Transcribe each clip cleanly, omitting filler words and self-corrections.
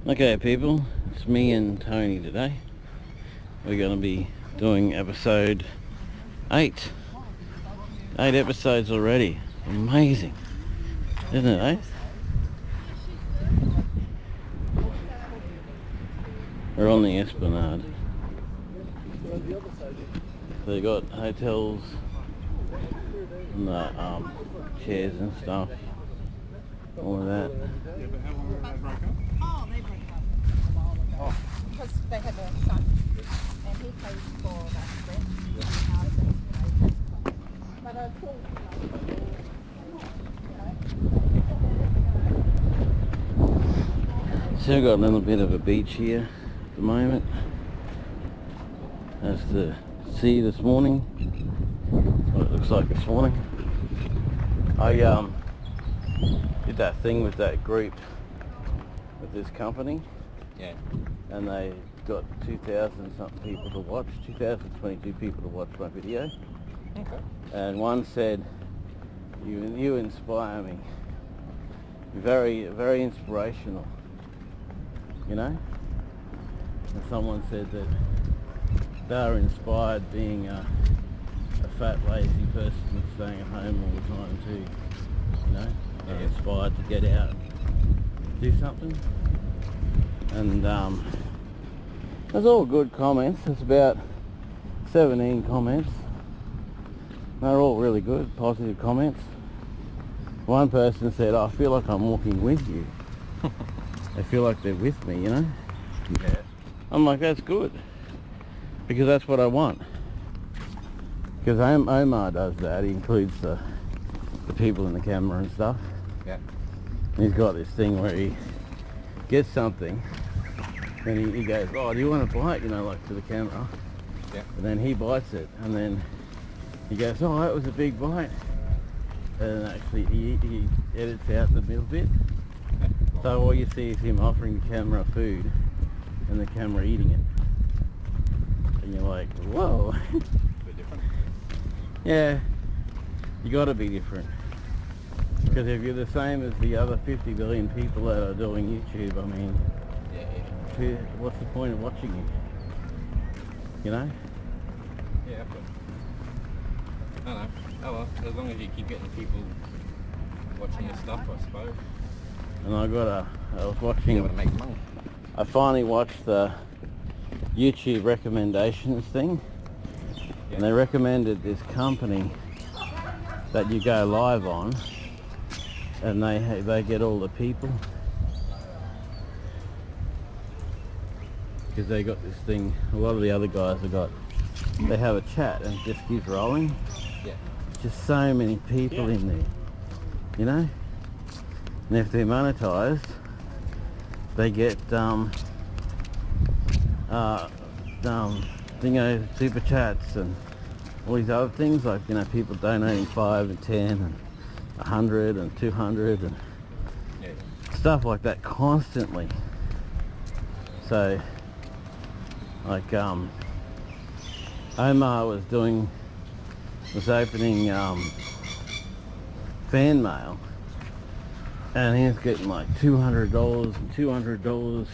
Okay people, it's me and Tony today. We're going to be doing episode 8. 8 episodes already. Amazing, isn't it, eh? We're on the esplanade. So they got hotels and the chairs and stuff. All of that. Oh, they break up a while ago. Because they have a son, and he pays for that rent houses, But I thought, So we've got a little bit of a beach here at the moment. That's the sea this morning. What it looks like this morning. I did that thing with that group, with this company. Yeah. And they got 2,000 something people to watch, 2,022 people to watch my video. Okay. And one said, you inspire me. You're very, very inspirational. You know? And someone said that they're inspired being a fat, lazy person that's staying at home all the time too. You know? They're inspired to get out and do something. And there's all good comments. There's about 17 comments. They're all really good, positive comments. One person said, I feel like I'm walking with you. I feel like they're with me, you know? Yeah. I'm like, that's good. Because that's what I want. Because Omar does that. He includes the people in the camera and stuff. Yeah. And he's got this thing where he gets something and he goes, oh, do you want to bite? You know, like to the camera. Yeah. And then he bites it and then he goes, oh, that was a big bite. And actually he edits out the middle bit. So all you see is him offering the camera food and the camera eating it. And you're like, whoa. A bit different. Yeah, you got to be different. Because if you're the same as the other 50 billion people that are doing YouTube, I mean, what's the point of watching you? You know? Yeah, but I don't know. Oh well, as long as you keep getting people watching your stuff, I suppose. And I was watching, You want to make money. I finally watched the YouTube recommendations thing. Yeah. And they recommended this company that you go live on, and they get all the people, because they got this thing. A lot of the other guys they have a chat and it just keeps rolling. Yeah. Just so many people in there, you know. And if they're monetized, they get super chats and all these other things, like, you know, people donating 5 and 10 and 100 and 200 and stuff like that constantly. So like Omar was opening fan mail, and he was getting like $200 and $200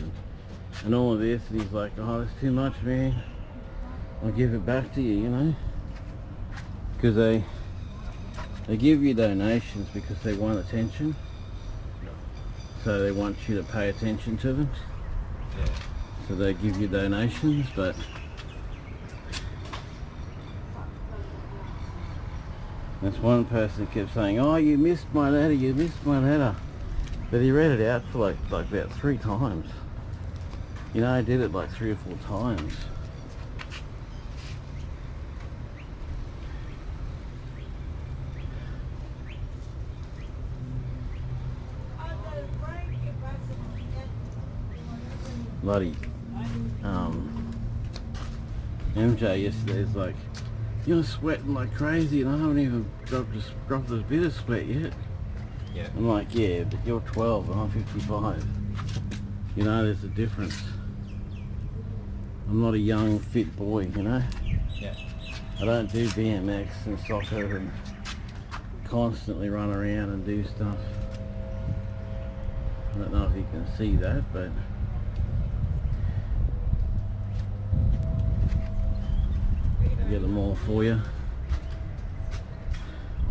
and all of this, and he's like, oh, that's too much, man. I'll give it back to you, you know, because they give you donations because they want attention, so they want you to pay attention to them. Yeah. So they give you donations, but that's one person kept saying, oh, you missed my letter, but he read it out for like about 3 times. You know, I did it like 3 or 4 times. Bloody MJ yesterday is like, you're sweating like crazy and I haven't even dropped a bit of sweat yet. Yeah. I'm like, yeah, but you're 12 and I'm 55. You know, there's a difference. I'm not a young, fit boy, you know? Yeah. I don't do BMX and soccer and constantly run around and do stuff. I don't know if you can see that, but get them all for you.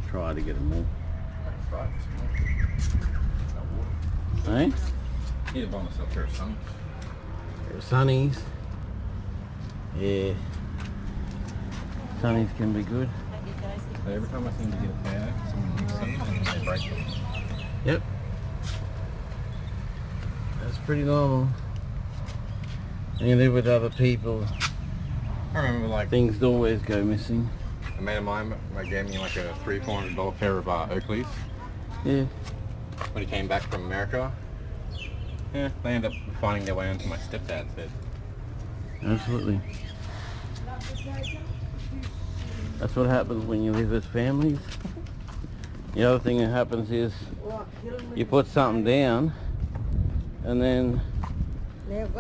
Try to get them all. Eh? Need to buy myself a pair of sunnies. Pair of sunnies. Yeah. Sunnies can be good. So every time I seem to get a pair, someone uses them and they break them. Yep. That's pretty normal. When you live with other people, I remember like things always go missing. a mate of mine gave me like a $300-400 pair of Oakleys Yeah. when he came back from America. Yeah, they ended up finding their way onto my stepdad's head. Absolutely. That's what happens when you live as families. The other thing that happens is you put something down and then it's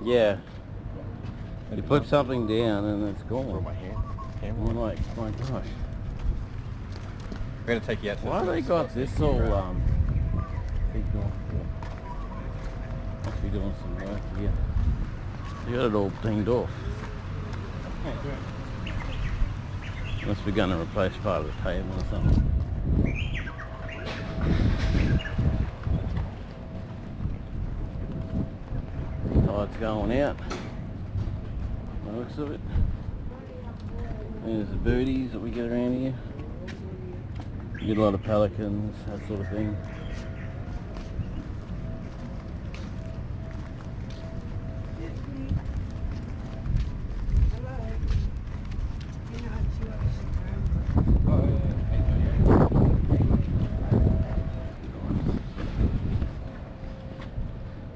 yeah. You put something down and it's Throw gone. my hand. And you're like, my gosh. We're gonna take you out to Why the they got this all big door for? Must be doing some work here. You got it all cleaned off. Must be going to replace part of the table or something. Tide's going out. By the looks of it. There's the birdies that we get around here. You get a lot of pelicans, that sort of thing.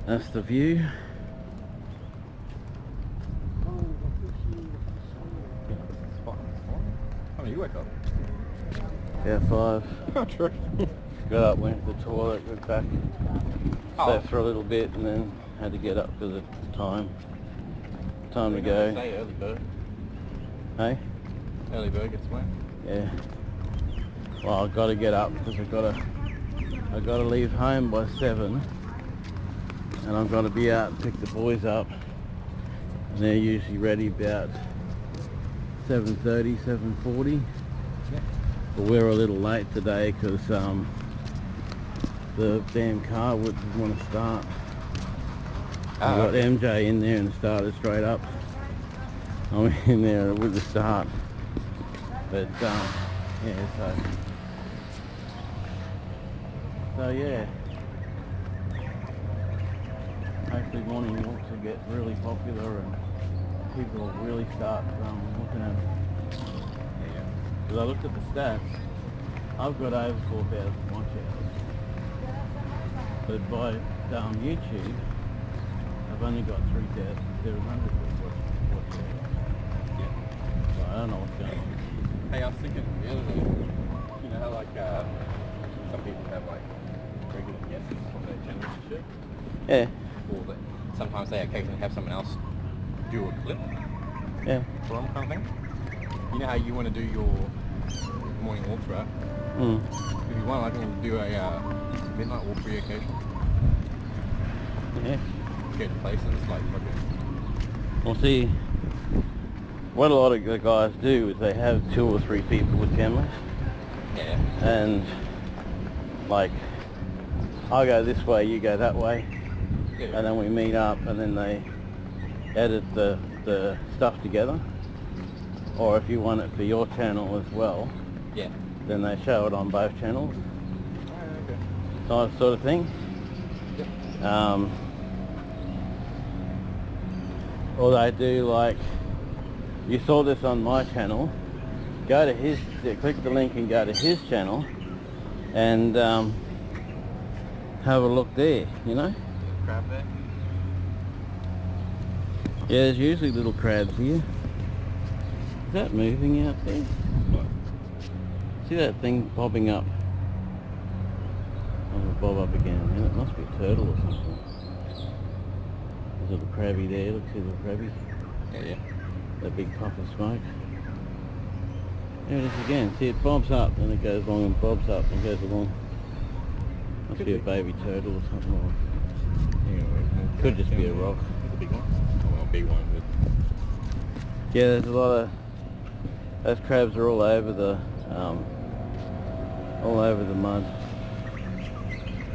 That's the view. Oh, you wake up. Yeah, 5. Oh, true. Got up, went to the toilet, went back, Oh. slept for a little bit, and then had to get up because of time. Time to go. Say early bird. Hey? Early bird gets wet. Yeah. Well, I've got to get up because I've got to leave home by 7, and I've got to be out and pick the boys up. And they're usually ready about 7:30, 7:40. Yeah. But we're a little late today because the damn car wouldn't want to start. I got MJ in there and started straight up. I went in there and it wouldn't start. But yeah, so yeah. Hopefully morning walks will get really popular and people will really start looking at them. Yeah. Because I looked at the stats, I've got over 4,000 watch hours. But by YouTube, I've only got 3,700 watch hours. Yeah. So I don't know what's going on. Hey, I was thinking the other day, you know how like some people have like regular guests on their channels and shit? Yeah, Or that sometimes they occasionally have someone else do a clip yeah. for them kind of thing? You know how you want to do your morning walks, right? Mm. If you want, I can do a midnight walk for you occasionally. Yeah. Go to places like Well, see, what a lot of the guys do is they have 2 or 3 people with cameras, yeah. and like, I go this way, you go that way, Yeah. and then we meet up, and then they edit the stuff together. Or if you want it for your channel as well, Yeah. then they show it on both channels, Okay. sort of thing. Yep. Or they do like, you saw this on my channel, go to his, click the link and go to his channel and have a look there, you know? Crab there? Yeah, there's usually little crabs here. Is that moving out there? What? See that thing bobbing up? Oh, it'll bob up again. Man, it must be a turtle or something. There's a little crabby there. Look, see the little crabby? Yeah, yeah. That big puff of smoke. There it is again. See, it bobs up and it goes along and bobs up and goes along. Must be a baby turtle or something. Or could just be a rock. It's a big one. Oh, well, a big one. But... Yeah, there's a lot of... Those crabs are all over the mud.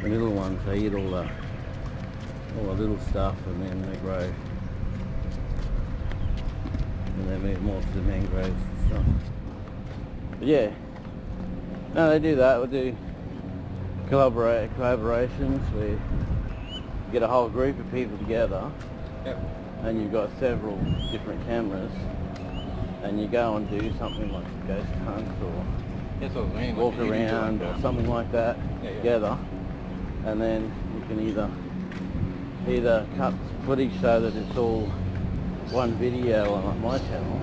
The little ones, they eat all the little stuff, and then they grow. And they move more to the mangroves and stuff. But yeah, no, they do that. We'll do collaborations where you get a whole group of people together. Yep. And you've got several different cameras, and you go and do something like a ghost hunt or That's what I mean, walk like around or something like that together, and then you can either cut footage so that it's all one video on my channel,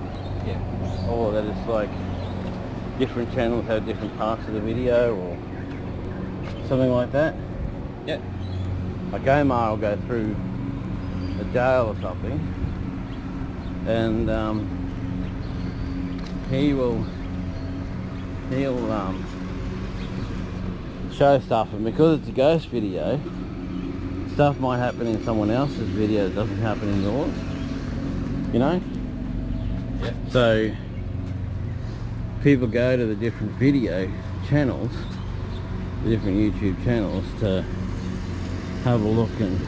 or that it's like different channels have different parts of the video or something like that. Yeah. Like Omar will go through a jail or something, and he'll show stuff, and because it's a ghost video, stuff might happen in someone else's video that doesn't happen in yours, you know? Yeah. So people go to the different video channels, the different YouTube channels, to have a look and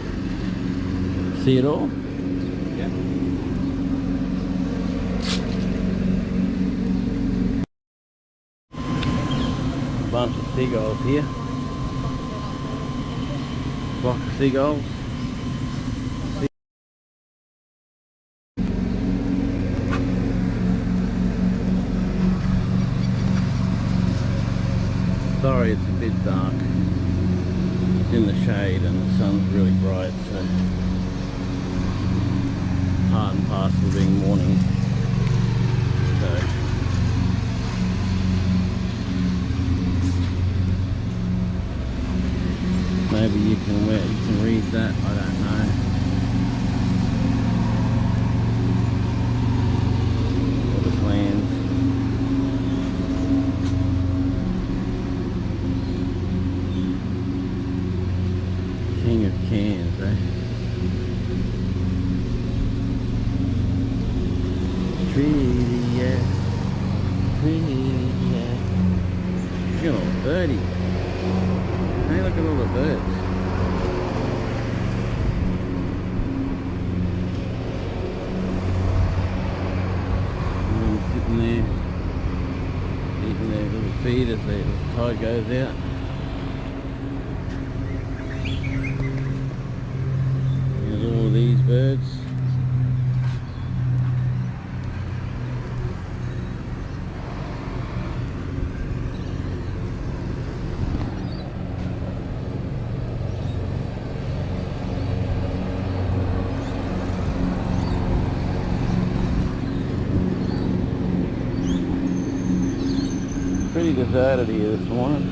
see it all. Yeah. A bunch of seagulls here. Flock of seagulls. Sorry, it's a bit dark. It's in the shade and the sun's really bright, so part and parcel of being morning. So maybe you can read that, I don't know. All the clans. King of Cairns, eh? Treaty, yeah. Look at all the birdies. Hey, look at all the birds. And then sitting there, eating their little feed as the tide goes out. There's all these birds. Pretty deserted here this morning.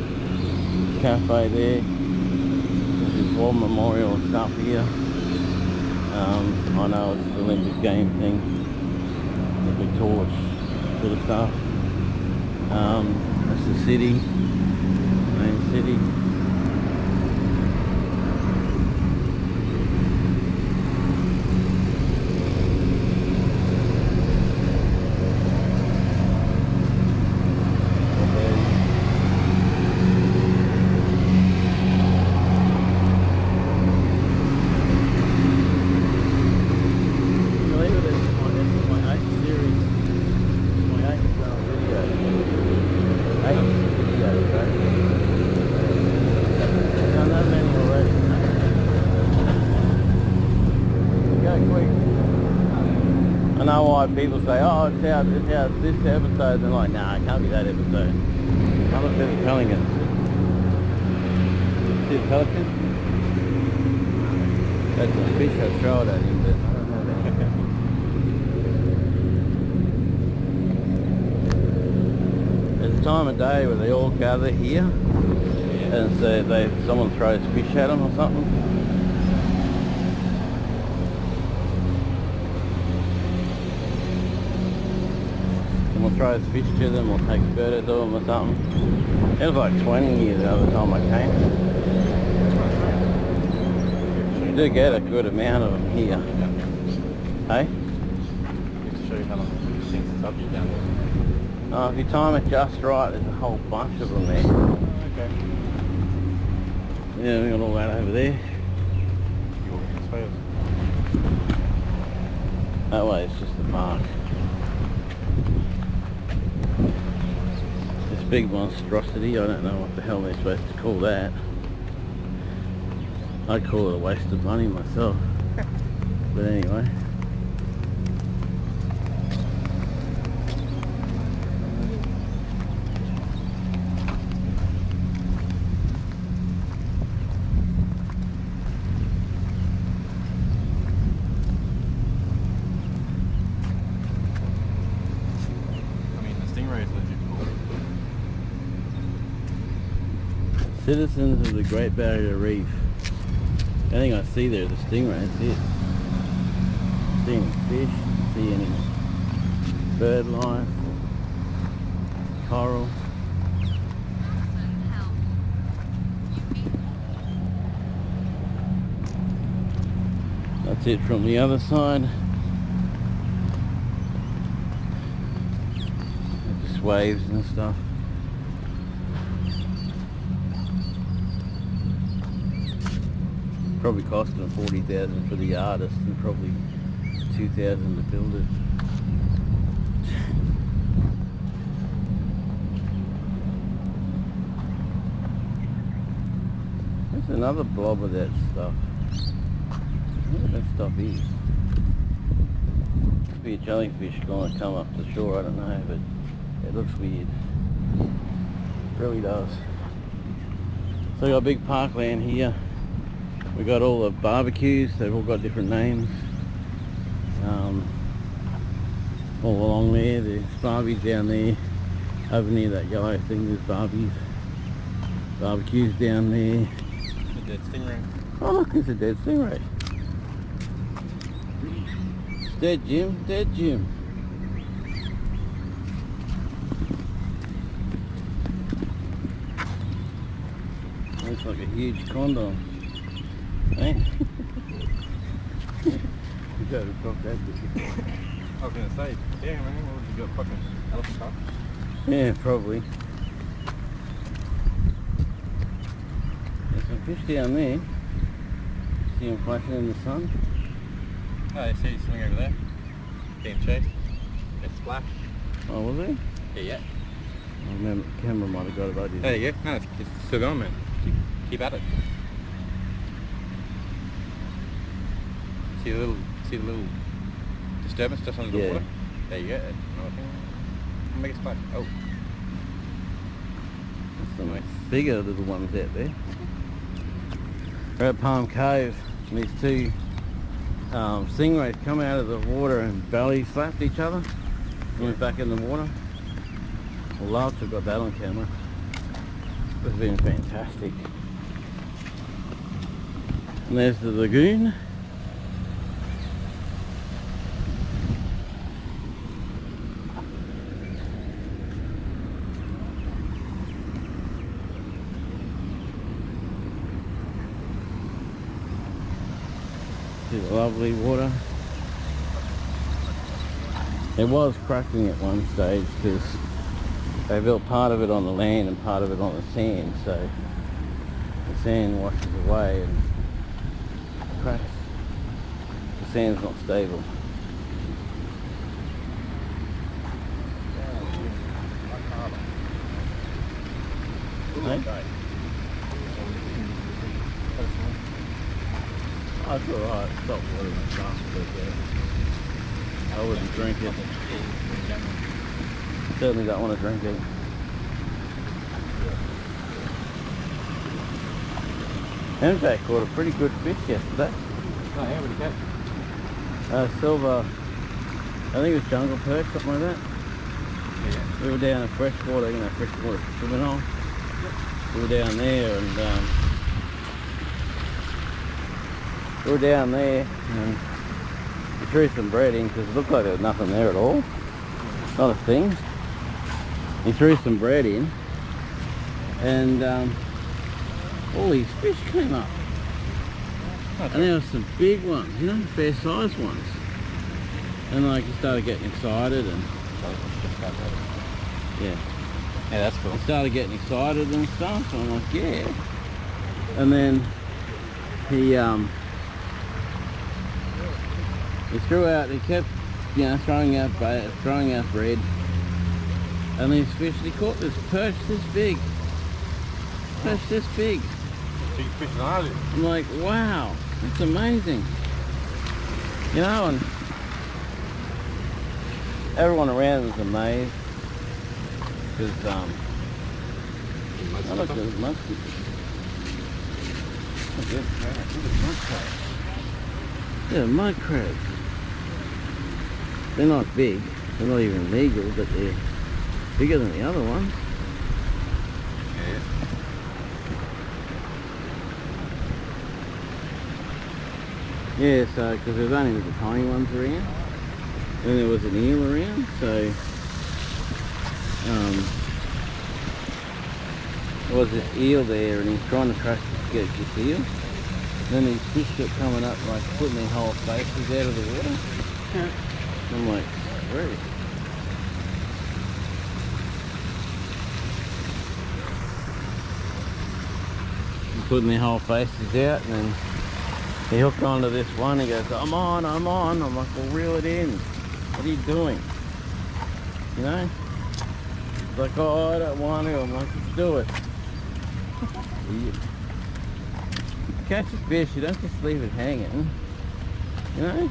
Cafe there. This is War Memorial stuff here. I know it's the Olympic game thing. The big torch sort of stuff. That's the city. Main city. I know why people say, oh, it's out this episode, and like, nah, it can't be that episode. I looked at the pelicans. See the pelican? That's a fish I throw it at him, but I don't know that. There's a time of day where they all gather here, and so someone throws fish at them or something. or throws fish to them or takes photos of them or something. It was like 20 years the other time I came. You do get a good amount of them here. Hey? Just to show you how long it sinks the subject down there. If you time it just right, there's a whole bunch of them there. Okay. Yeah, we got all that over there. You walking this way or? That way it's just the park. This big monstrosity, I don't know what the hell they're supposed to call that. I'd call it a waste of money myself. But anyway. Citizens of the Great Barrier Reef. The only thing I see there is a stingray, that's it. See any fish, see any bird life, coral. That's it from the other side. Just waves and stuff. Probably costing them $40,000 for the artist and probably $2,000 to build it. There's another blob of that stuff. What that stuff is? Could be a jellyfish going to come up to shore, I don't know, but it looks weird. It really does. So we got a big parkland here. We got all the barbecues, they've all got different names. All along there, there's Barbies down there. Over near that yellow thing, there's Barbies. Barbecues down there. A dead stingray. Oh look, there's a dead stingray. It's dead, Jim, dead Jim. Looks like a huge condom. Hey? You gotta drop that bit. I was gonna say, yeah man, what would you got, fucking elephant tusk? Yeah, probably. There's some fish down there. See them flashing in the sun? Oh, you see something over there? Getting chased. It's splash. Oh, was there? Yeah. I remember the camera might have got it, I didn't. There you go. No, it's still going, man. Keep at it. See the little disturbance just under the water? There you go. Make it splash. Oh. There's some bigger little ones out there. We're at Palm Cove, and these two stingrays come out of the water and belly slapped each other. Went back in the water. Well, love to have got that on camera. It's been fantastic. And there's the lagoon. See the lovely water. It was cracking at one stage because they built part of it on the land and part of it on the sand, so the sand washes away and cracks. The sand's not stable. Hey? That's alright, stop water and stuff, but I wouldn't drink it. Certainly don't want to drink it. MJ caught a pretty good fish yesterday. Oh yeah, what did you catch? Silver, I think it was jungle perch, something like that. Yeah. We were down in freshwater, freshwater swimming hole. We were down there and we threw some bread in because it looked like there was nothing there at all. Not a thing. He threw some bread in, and all these fish came up. And there were some big ones, you know, fair sized ones. And like he started getting excited and yeah, that's cool. he started getting excited and stuff. So I'm like, yeah. And then he threw out. He kept, you know, throwing out bread. And these fish, he caught this perch this big. Perch this big. Big fish hard. I'm like, wow, that's amazing. You know, and everyone around was amazed because I looked at the mud crabs. Look at mud crabs. Yeah, mud crabs. They're not big. They're not even legal, but they're bigger than the other ones. Yeah. Yeah, so because there was only little tiny ones around, and there was an eel around, so there was this eel there, and he's trying to catch this eel. Then these fish kept coming up, like putting their whole faces out of the water. I'm like, sweet. Putting their whole faces out, and then he hooked onto this one. He goes, I'm on. I'm like, well, reel it in. What are you doing? You know? He's like, oh, I don't want to. I'm like, let's do it. You catch a fish, you don't just leave it hanging. You know?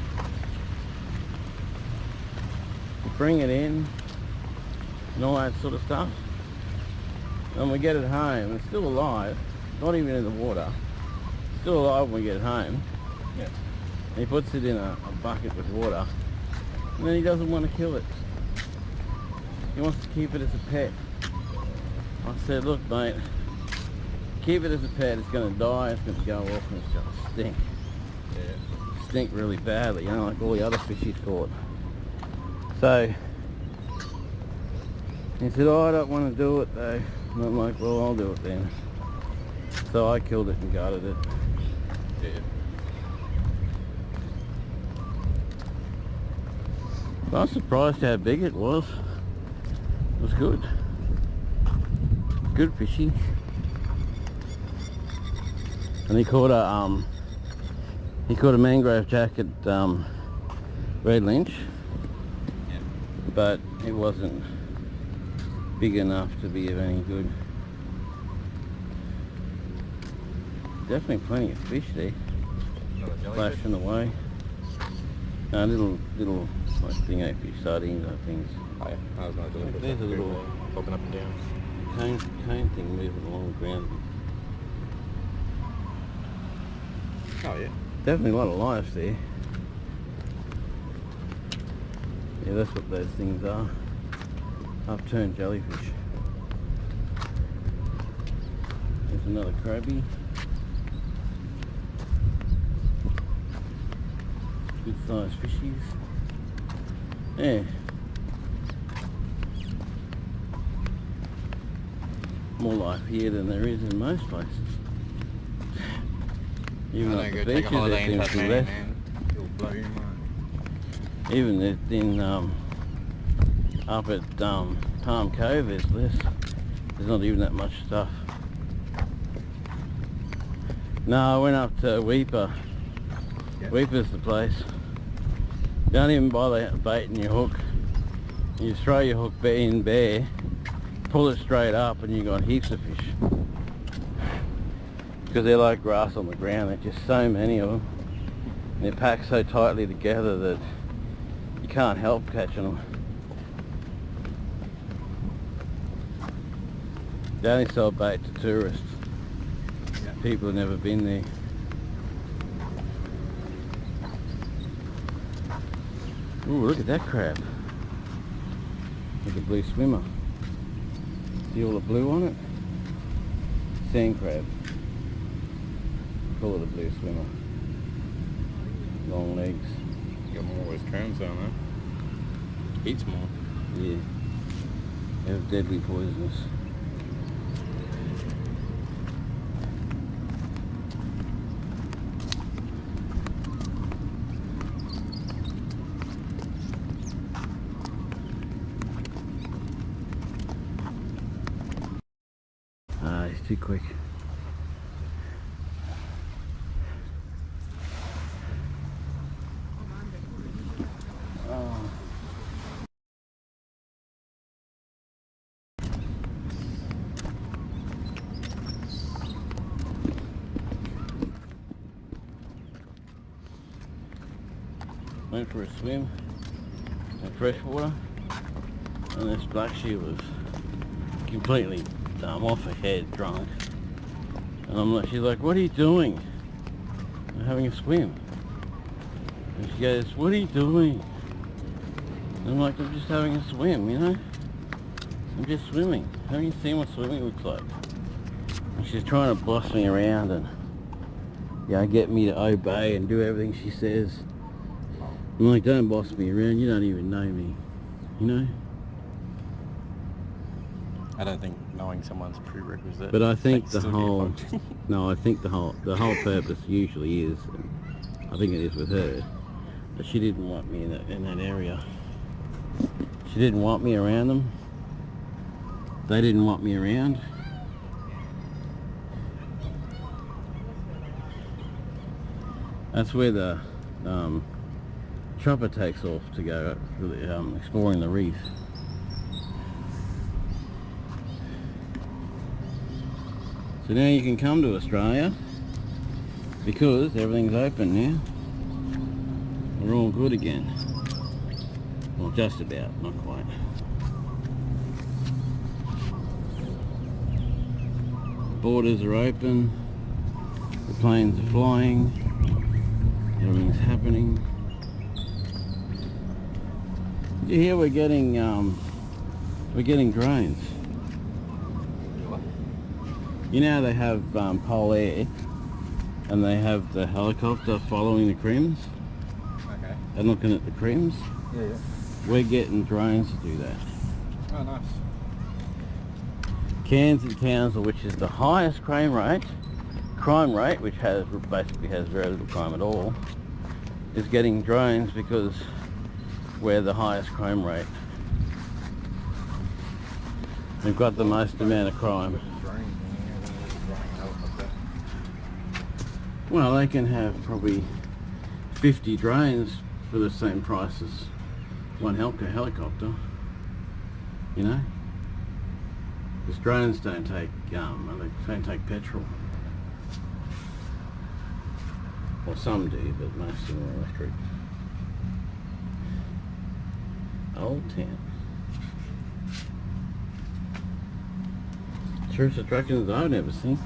You bring it in and all that sort of stuff. And we get it home. It's still alive. Not even in the water. Still alive when we get home. Yeah. And he puts it in a bucket with water. And then he doesn't want to kill it. He wants to keep it as a pet. I said, look mate, keep it as a pet. It's going to die, it's going to go off, and it's going to stink. Yeah. Stink really badly, you know, like all the other fish he's caught. So he said, oh, I don't want to do it though. And I'm like, well, I'll do it then. So I killed it and gutted it. Yeah. I was surprised how big it was. It was good. Good fishing. And he caught a mangrove jacket red lynch. Yeah. But it wasn't big enough to be of any good. Definitely plenty of fish there. Another jellyfish. Flashing away. No, little like stingray-fish, sardines, I think. Oh, yeah. I was not doing it. There's a little popping up and down. Cone thing moving along the ground. Oh yeah. Definitely a lot of life there. Yeah, that's what those things are. Upturned jellyfish. There's another crabby. Good sized fishies. Yeah. More life here than there is in most places. Even at the beaches there seems to be less. It'll blow your mind. Even in up at Palm Cove there's less. There's not even that much stuff. No, I went up to Weeper. Yep. Weeper's the place. Don't even bother baiting your hook. You throw your hook in bare, pull it straight up, and you got heaps of fish. Because they're like grass on the ground. There's just so many of them. And they're packed so tightly together that you can't help catching them. They only sell bait to tourists. Yeah. People have never been there. Ooh, look at that crab. Look at blue swimmer. See all the blue on it? Sand crab. Call it a blue swimmer. Long legs. You got more with cairns on there. Eats more. Yeah. They're deadly poisonous. He's too quick. Went for a swim in fresh water, and this black sheep was completely off her head, drunk. And I'm like, she's like, "What are you doing?" "I'm having a swim." And she goes, "What are you doing?" And I'm like, "I'm just having a swim, you know? I'm just swimming. Haven't you seen what swimming looks like?" And she's trying to boss me around and, yeah, get me to obey and do everything she says. I'm like, "Don't boss me around, you don't even know me, you know?" I don't think knowing someone's prerequisite. But I think the still whole, get fucked. no, I think the whole purpose usually is, and I think it is with her, that she didn't want me in that area. She didn't want me around them. They didn't want me around. That's where the chopper takes off to go exploring the reef. So now you can come to Australia because everything's open now. We're all good again. Well, just about, not quite. Borders are open. The planes are flying. Everything's happening. Did you hear we're getting drones? You know they have Pole Air, and they have the helicopter following the crims. Okay. And looking at the crims. Yeah. We're getting drones to do that. Oh, nice. Cairns and Townsville, which is the highest crime rate, which basically has very little crime at all, is getting drones because we're the highest crime rate. We've got the most amount of crime. Well, they can have probably 50 drones for the same price as one helicopter, you know? Because drones don't take petrol. Well, some do, but most of them are electric. Old town. Tourist attractions I've never seen.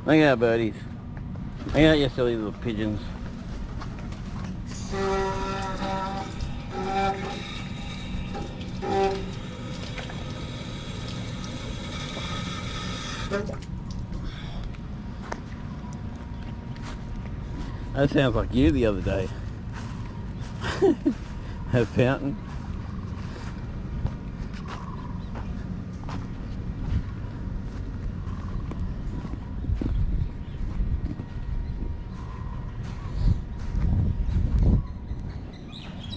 Look at our birdies. Look at your silly little pigeons. That sounds like you the other day. That fountain.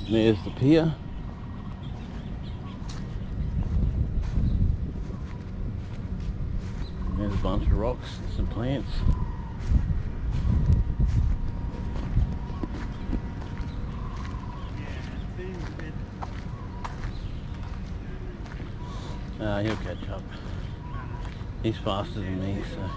There's the pier. There's a bunch of rocks and some plants. He'll catch up. He's faster than me, so.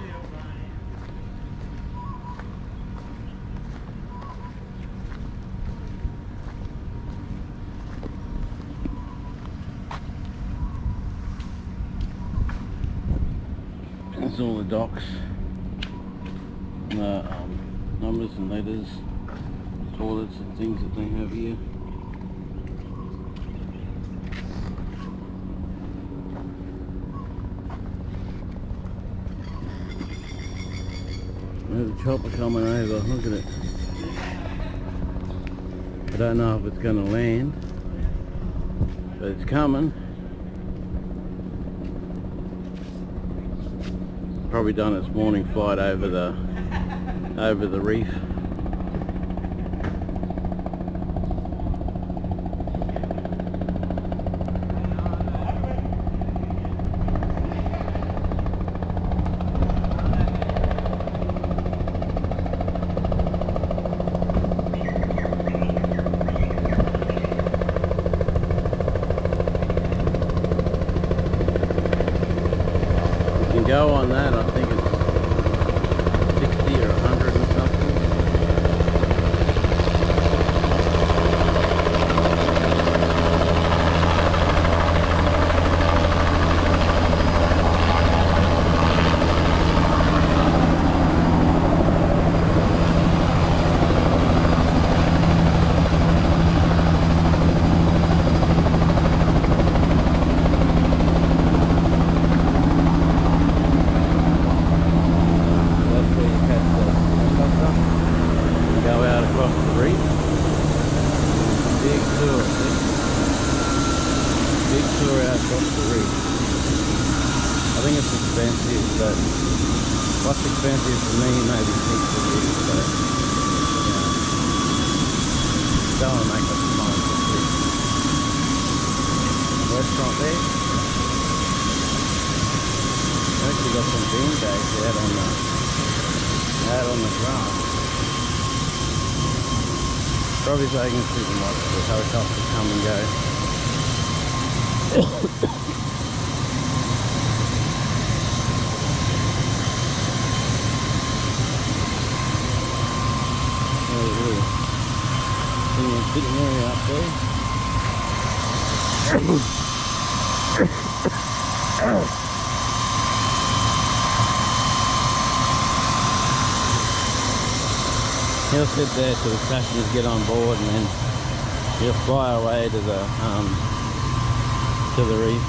That's all the docks, numbers and letters, toilets and things that they have here. There's a chopper coming over, look at it. I don't know if it's going to land. but it's coming. Probably done its morning flight over the reef. Go on that, I think it's 60 or 100 and something. Big tour out across the reef. I think it's expensive, but what's expensive for me maybe cheap for you, so don't want to make us mind for free. Restaurant there. Actually got some bean bags out on the grass. Probably taking us through the night for the helicopter come and go. Sitting area up there. He'll sit there till the passengers get on board, and then he'll fly away to the reef.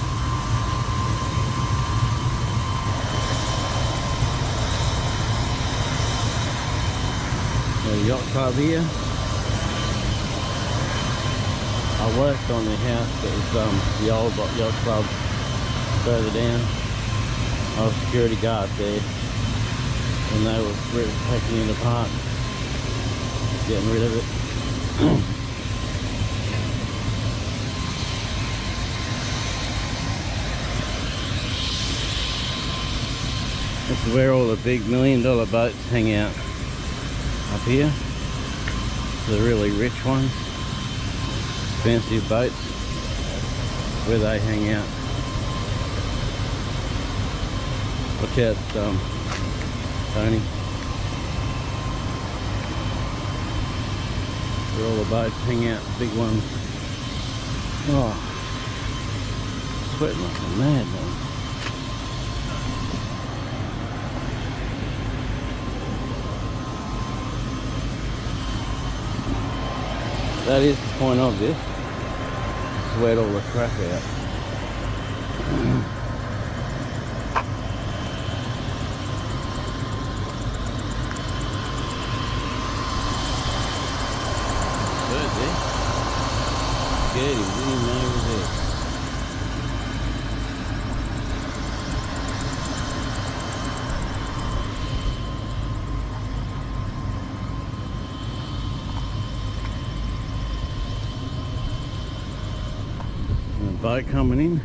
The yacht club here. I worked on the house that was the old yacht club further down. I was security guard there, and they were taking it apart, getting rid of it. This is where all the big $1 million boats hang out, up here. The really rich ones, expensive boats, where they hang out. Watch out, Tony. Where all the boats hang out, the big ones. Oh, sweating like a madman. That is the point of this. Sweat all the crap out. Bird there. Scared him, didn't even know he was there. Boat coming in,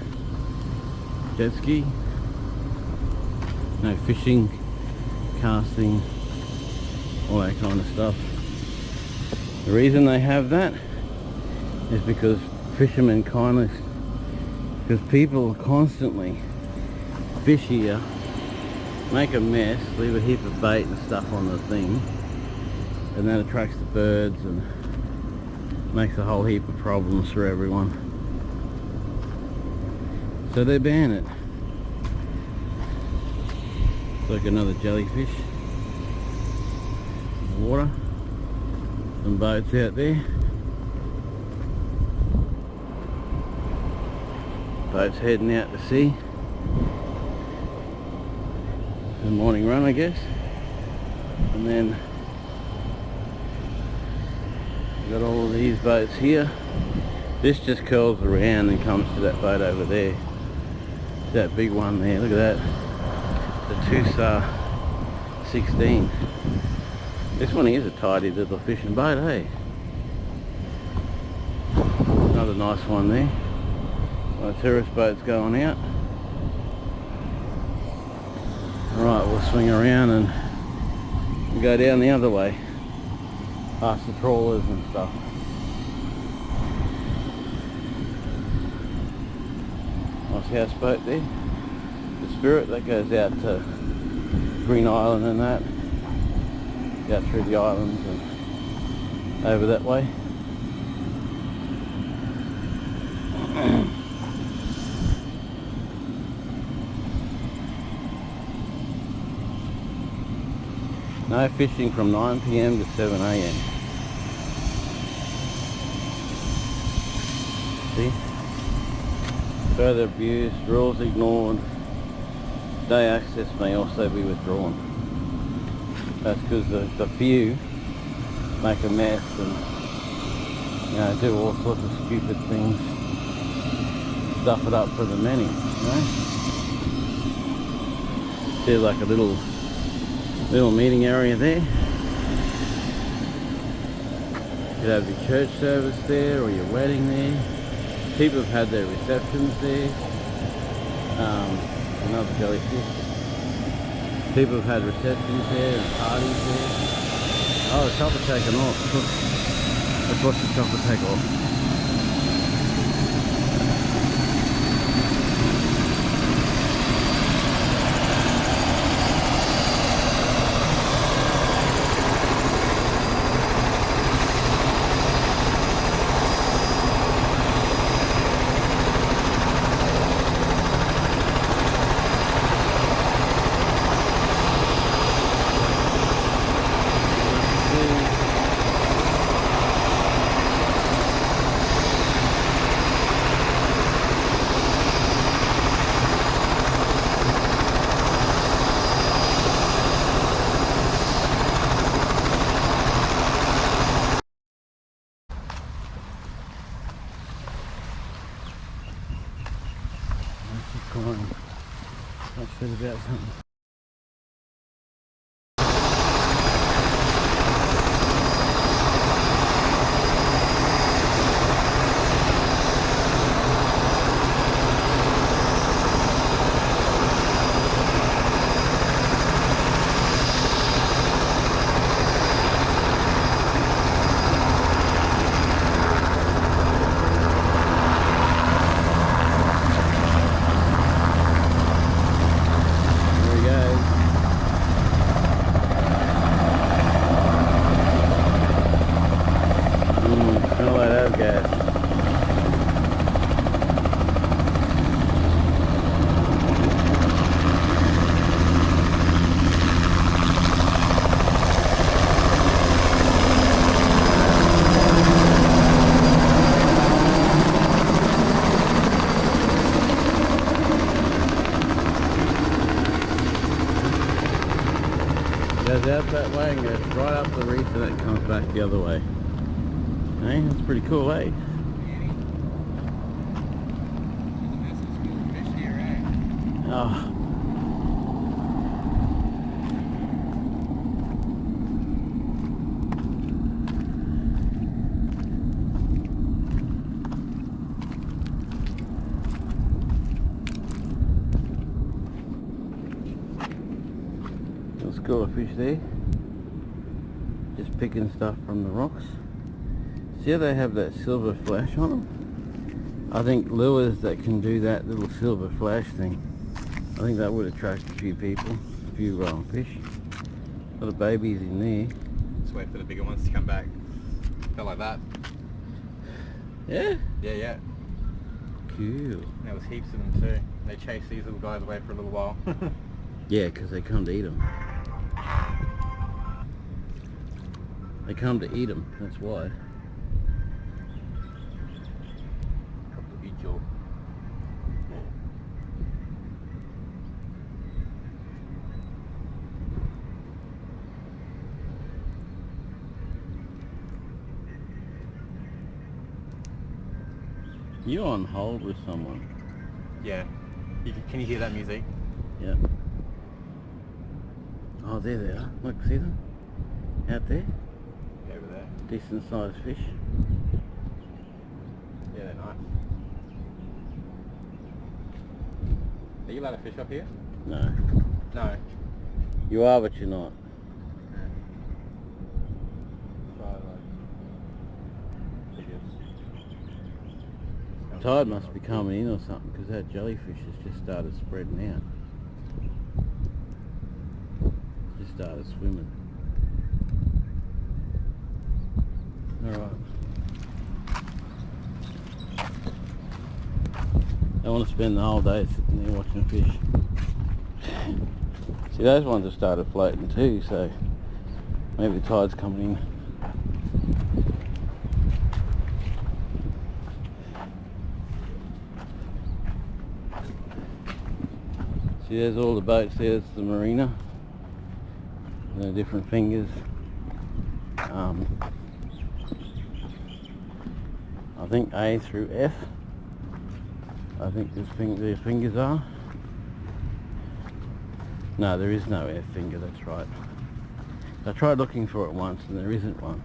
jet ski, no fishing, casting, all that kind of stuff. The reason they have that is because fishermen kindness, because people constantly fish here, make a mess, leave a heap of bait and stuff on the thing, and that attracts the birds and makes a whole heap of problems for everyone. So they ban it. It's like another jellyfish. Water. Some boats out there. Boats heading out to sea. The morning run, I guess. And then we've got all of these boats here. This just curls around and comes to that boat over there. That big one there, look at that. The Tusa 16. This one is a tidy little fishing boat, eh? Another nice one there. My tourist boat's going out. Alright, we'll swing around and go down the other way. Past the trawlers and stuff. Nice houseboat there. The Spirit that goes out to Green Island and that. Out through the islands and over that way. No fishing from 9 PM to 7 AM. See? Further abused, rules ignored. Day access may also be withdrawn. That's because the few make a mess and, you know, do all sorts of stupid things. Stuff it up for the many, you know? There's like a little meeting area there. You could have your church service there or your wedding there. People have had their receptions there. Another jellyfish. People have had receptions there and parties there. Oh, the chopper taken off. Let's watch the chopper take off. That should have got something. Goes out that way and goes right up the reef and then comes back the other way. Hey, that's pretty cool, eh? Oh. Got a fish there, just picking stuff from the rocks. See how they have that silver flash on them? I think lures that can do that little silver flash thing, I think that would attract a few people, a few fish. A lot of babies in there. Just wait for the bigger ones to come back. Felt like that. Yeah? Yeah. Cool. There was heaps of them too. They chased these little guys away for a little while. Yeah, because they come to eat them. They come to eat them, that's why. Come to eat your... You're on hold with someone. Yeah. Can you hear that music? Yeah. Oh, there they are. Look, see them? Out there? Yeah, over there. Decent sized fish. Yeah, they're nice. Are you allowed to fish up here? No. No. You are, but you're not. Tide must be coming in or something, because that jellyfish has just started spreading out. Just started swimming. Alright. I want to spend the whole day sitting there watching fish. See, those ones have started floating too, so maybe the tide's coming in. See, there's all the boats there. It's the marina. The different fingers. I think A through F. I think their fingers are. No, there is no F finger, that's right. I tried looking for it once and there isn't one.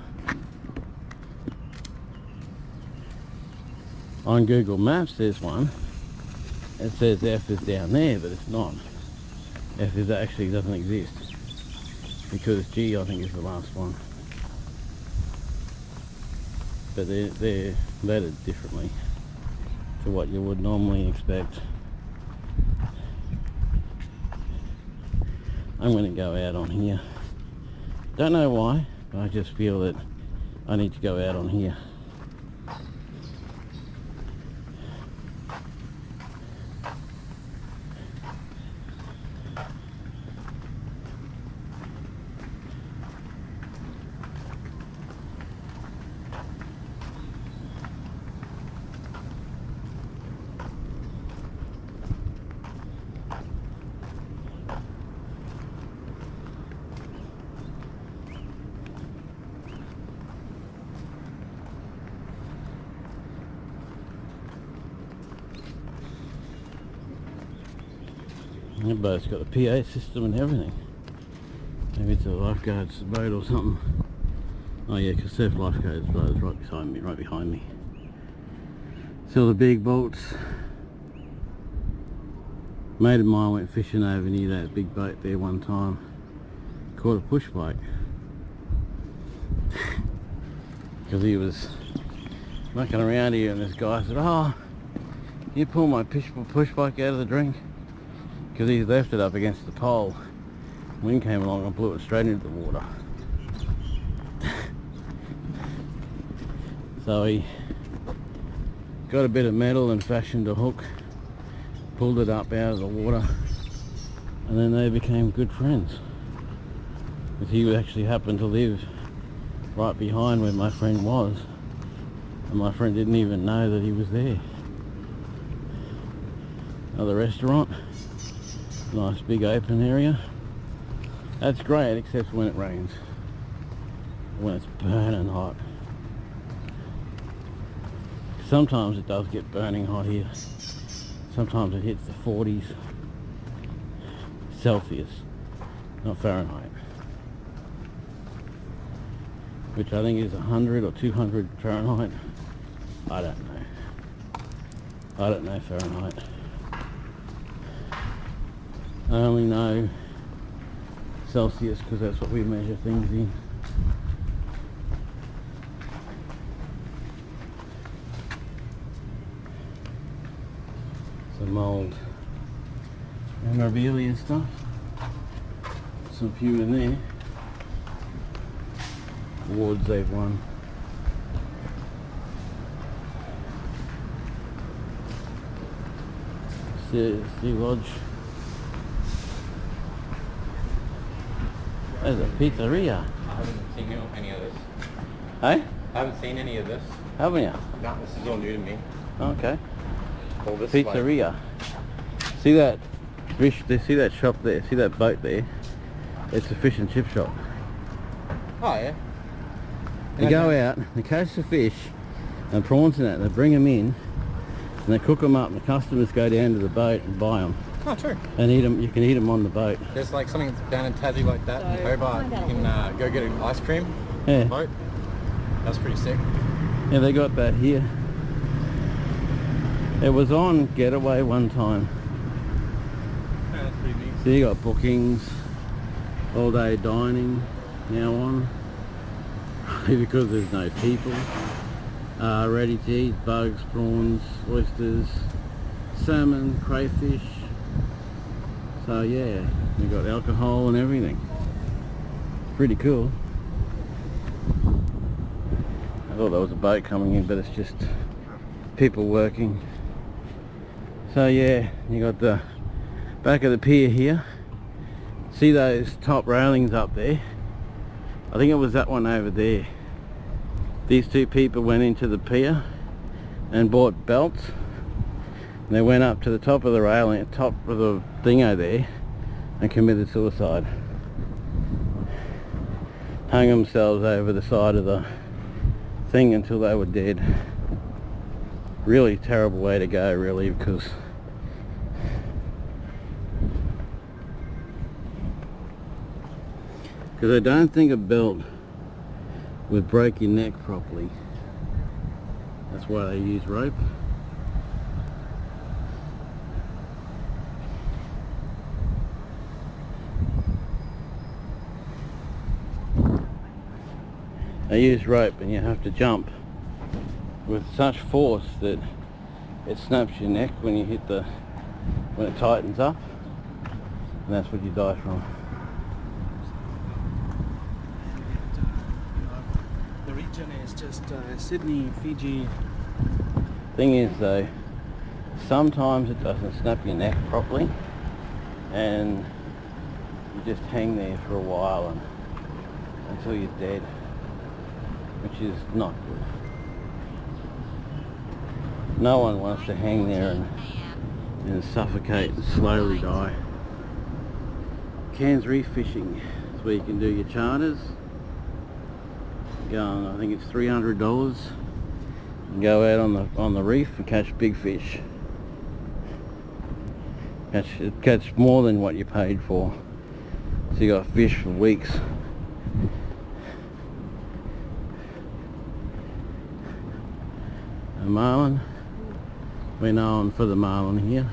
On Google Maps there's one. It says F is down there, but it's not. F is actually doesn't exist. Because G, I think, is the last one. But they're lettered differently to what you would normally expect. I'm going to go out on here. Don't know why, but I just feel that I need to go out on here. That boat's got a PA system and everything. Maybe it's a lifeguard's boat or something. Oh yeah, because surf lifeguard's boat is right behind me. See all the big boats. A mate of mine went fishing over near that big boat there one time. Caught a push bike. Because he was mucking around here and this guy said, "Oh, can you pull my push bike out of the drink?" Because he left it up against the pole. Wind came along and blew it straight into the water. So he got a bit of metal and fashioned a hook, pulled it up out of the water, and then they became good friends. Because he actually happened to live right behind where my friend was, and my friend didn't even know that he was there. Another restaurant. Nice big open area. That's great except when it rains. When it's burning hot. Sometimes it does get burning hot here. Sometimes it hits the 40s Celsius, not Fahrenheit. Which I think is 100 or 200 Fahrenheit. I don't know. I don't know Fahrenheit. I only know Celsius because that's what we measure things in. Some old memorabilia and stuff. Some few in there. Awards they've won. Sea Lodge. There's a pizzeria. I haven't seen any of this. Hey? I haven't seen any of this. Haven't you? No, this is all new to me. Okay. All this Pizzeria. See that fish? See that shop there? See that boat there? It's a fish and chip shop. Oh yeah. They go out, they catch the fish and prawns and that, they bring them in, and they cook them up, and the customers go down to the boat and buy them. Oh, true. And eat them. You can eat them on the boat. There's like something down in Tassie like that in Hobart. You can go get an ice cream Yeah. on the boat. That's pretty sick. Yeah, they got that here. It was on Getaway one time. Yeah, that's pretty neat. So you got bookings, all day dining now on. Because there's no people. Ready to eat, bugs, prawns, oysters, salmon, crayfish. So yeah, we got alcohol and everything. Pretty cool. I thought there was a boat coming in, but it's just people working. So yeah, you got the back of the pier here. See those top railings up there? I think it was that one over there. These two people went into the pier and bought belts. And they went up to the top of the railing, top of the dingo there, and committed suicide. Hung themselves over the side of the thing until they were dead. Really terrible way to go, really, because I don't think a belt would break your neck properly. That's why they use rope. They use rope, and you have to jump with such force that it snaps your neck when you hit when it tightens up, and that's what you die from. The region is just Sydney, Fiji. Thing is though, sometimes it doesn't snap your neck properly, and you just hang there for a while until you're dead, which is not good. No one wants to hang there and suffocate and slowly die. Cairns reef fishing is where you can do your charters. Go on, I think it's $300. And go out on the reef and catch big fish. Catch more than what you paid for. So you got fish for weeks. A marlin. We're known for the marlin here.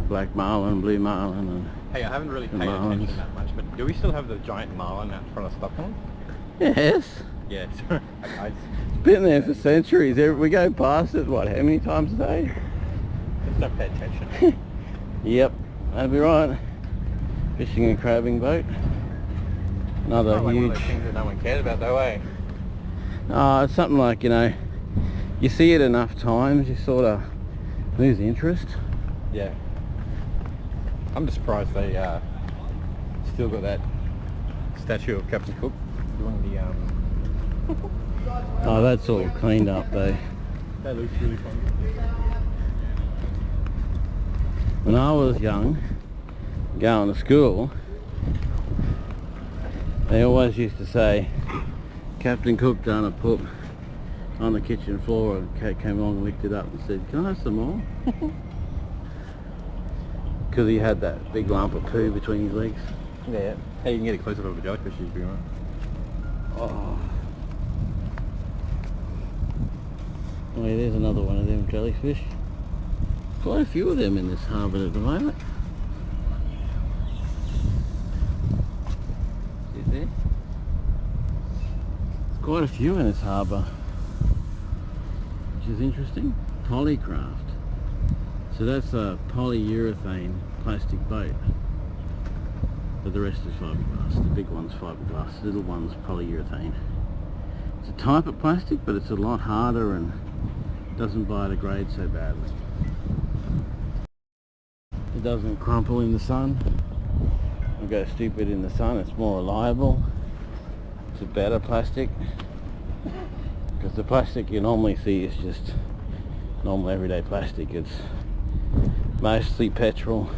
Black marlin, blue marlin, and Hey, I haven't really paid marlins. attention that much, but do we still have the giant marlin out front of Stockholm? Yes. Yeah, sorry. It's been there for centuries. We go past it, what, how many times a day? Just don't pay attention. Yep, that'd be right. Fishing and crabbing boat. Another Not like huge... one of those things that no one cares about though, eh? It's something like, you see it enough times, you sort of lose interest. Yeah. I'm just surprised they still got that statue of Captain Cook doing the Oh, that's all cleaned up though. That looks really fun. When I was young, going to school, they always used to say, Captain Cook done a poop on the kitchen floor, and Kate came along and licked it up and said, can I have some more? Because he had that big lump of poo between his legs. Yeah. Hey, you can get a close-up of a jellyfish if you want. Oh, yeah, there's another one of them jellyfish. Quite a few of them in this harbour at the moment. See it there? There's quite a few in this harbour, which is interesting. Polycraft. So that's a polyurethane plastic boat. But the rest is fiberglass. The big one's fiberglass, the little one's polyurethane. It's a type of plastic, but it's a lot harder and doesn't biodegrade so badly. It doesn't crumple in the sun. It go stupid in the sun. It's more reliable. It's a better plastic. Because the plastic you normally see is just normal everyday plastic. It's mostly petrol.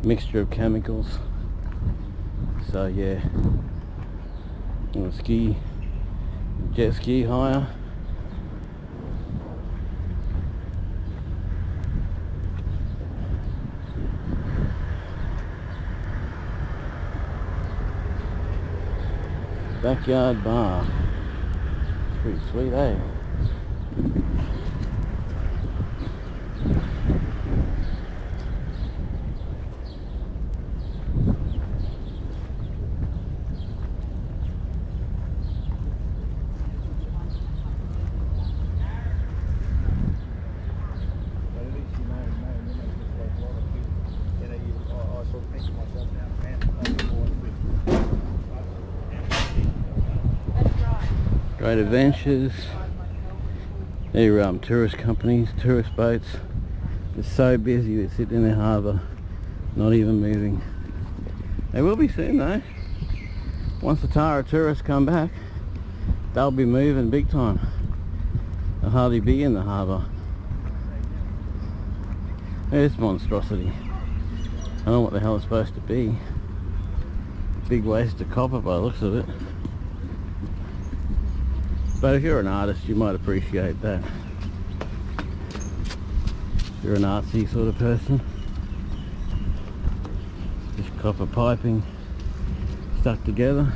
Mixture of chemicals. So yeah, on ski jet ski hire. Backyard bar. Pretty sweet, eh? Great Adventures. They're tourist companies, tourist boats. It's so busy they sit in the harbour, not even moving. They will be soon though. Once the Tara tourists come back, they'll be moving big time. They'll hardly be in the harbour. There's monstrosity. I don't know what the hell it's supposed to be. Big waste of copper by the looks of it. But if you're an artist, you might appreciate that. If you're an artsy sort of person. Just copper piping stuck together.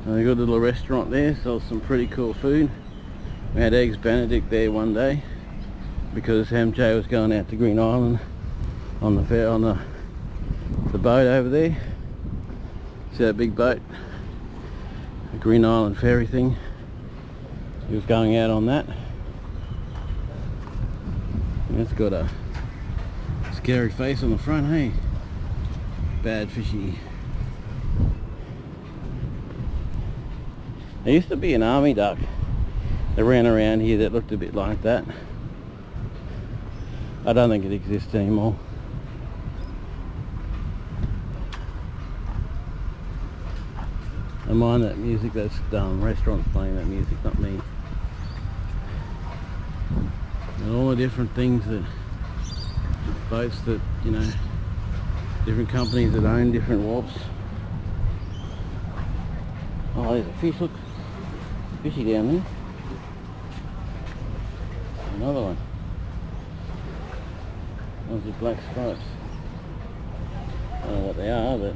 And a good little restaurant there, sells some pretty cool food. We had eggs Benedict there one day because MJ was going out to Green Island on the boat over there. See that big boat? The Green Island ferry thing. He was going out on that. And it's got a scary face on the front, hey? Bad fishy. There used to be an army duck that ran around here that looked a bit like that. I don't think it exists anymore. I mind that music. That's restaurants playing that music, not me. And all the different things that boats that, you know, different companies that own different wharfs. Oh, there's a fish, look. Fishy down there. Another one. Those are black stripes. I don't know what they are, but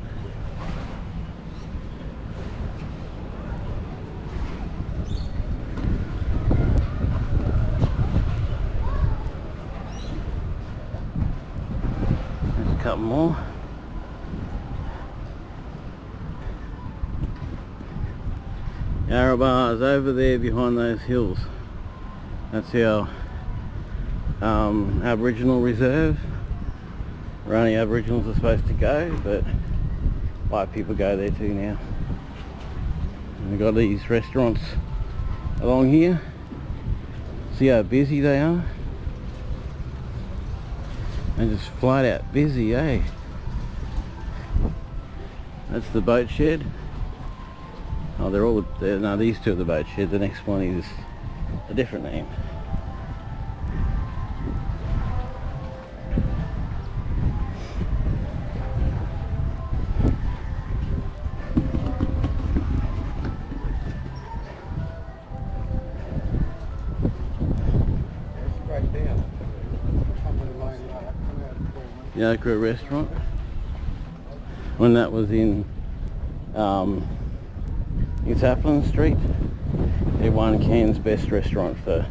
there's a couple more. Yarrabar's over there behind those hills. That's our Aboriginal reserve. Where only Aboriginals are supposed to go, but white people go there too now. And we've got these restaurants along here. See how busy they are? And just flat out busy, eh? That's the boat shed. Oh, they're all, no, these two are the boat shed. The next one is a different name. The Okra restaurant. When that was in Chaplin Street, they won Cairns Best Restaurant for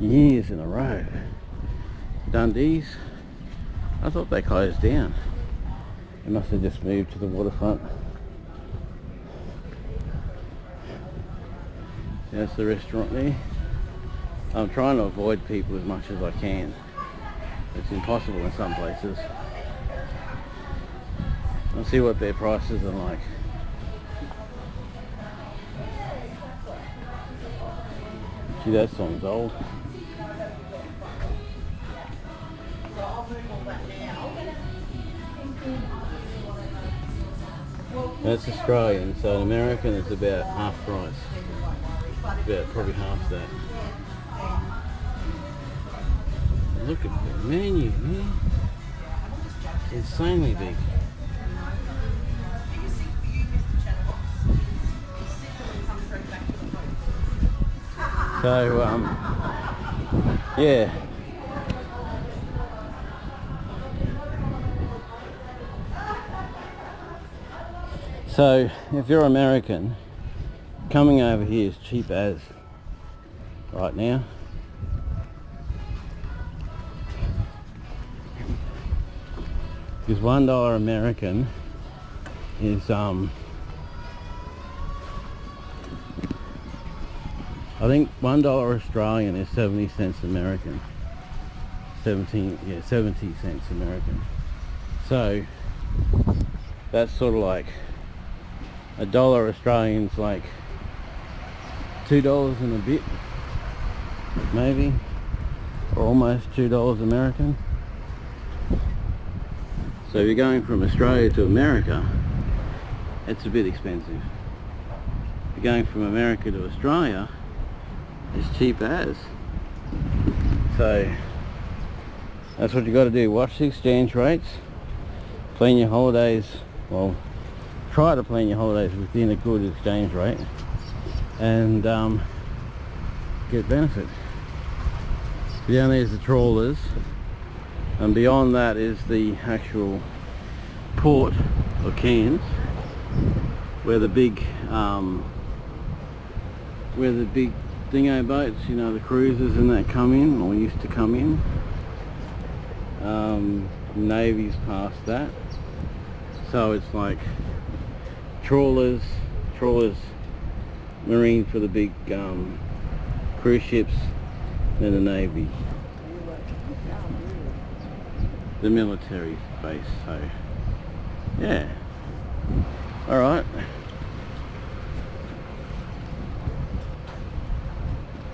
years in a row. Dundee's, I thought they closed down. They must have just moved to the waterfront. That's the restaurant there. I'm trying to avoid people as much as I can. It's impossible in some places. I'll see what their prices are like. Gee, that song's old. That's Australian, so in American it's about half price. About probably half that. Look at the menu, man. Insanely big. So, yeah. So, if you're American, coming over here is cheap as right now. Because $1 American is I think $1 Australian is 70 cents American. 70 cents American. So that's sort of like $1 Australian's like $2 and a bit, maybe, or almost $2 American. So if you're going from Australia to America, it's a bit expensive. If you're going from America to Australia, it's cheap as. So that's what you got to do. Watch the exchange rates. Plan your holidays. Well, try to plan your holidays within a good exchange rate, and get benefit. Down there's the trawlers, and beyond that is the actual port or cairns, where the big dingo boats, you know, the cruisers and that come in, or used to come in. Navy's past that, so it's like trawlers, marine for the big cruise ships, then the Navy, the military base. So yeah, all right.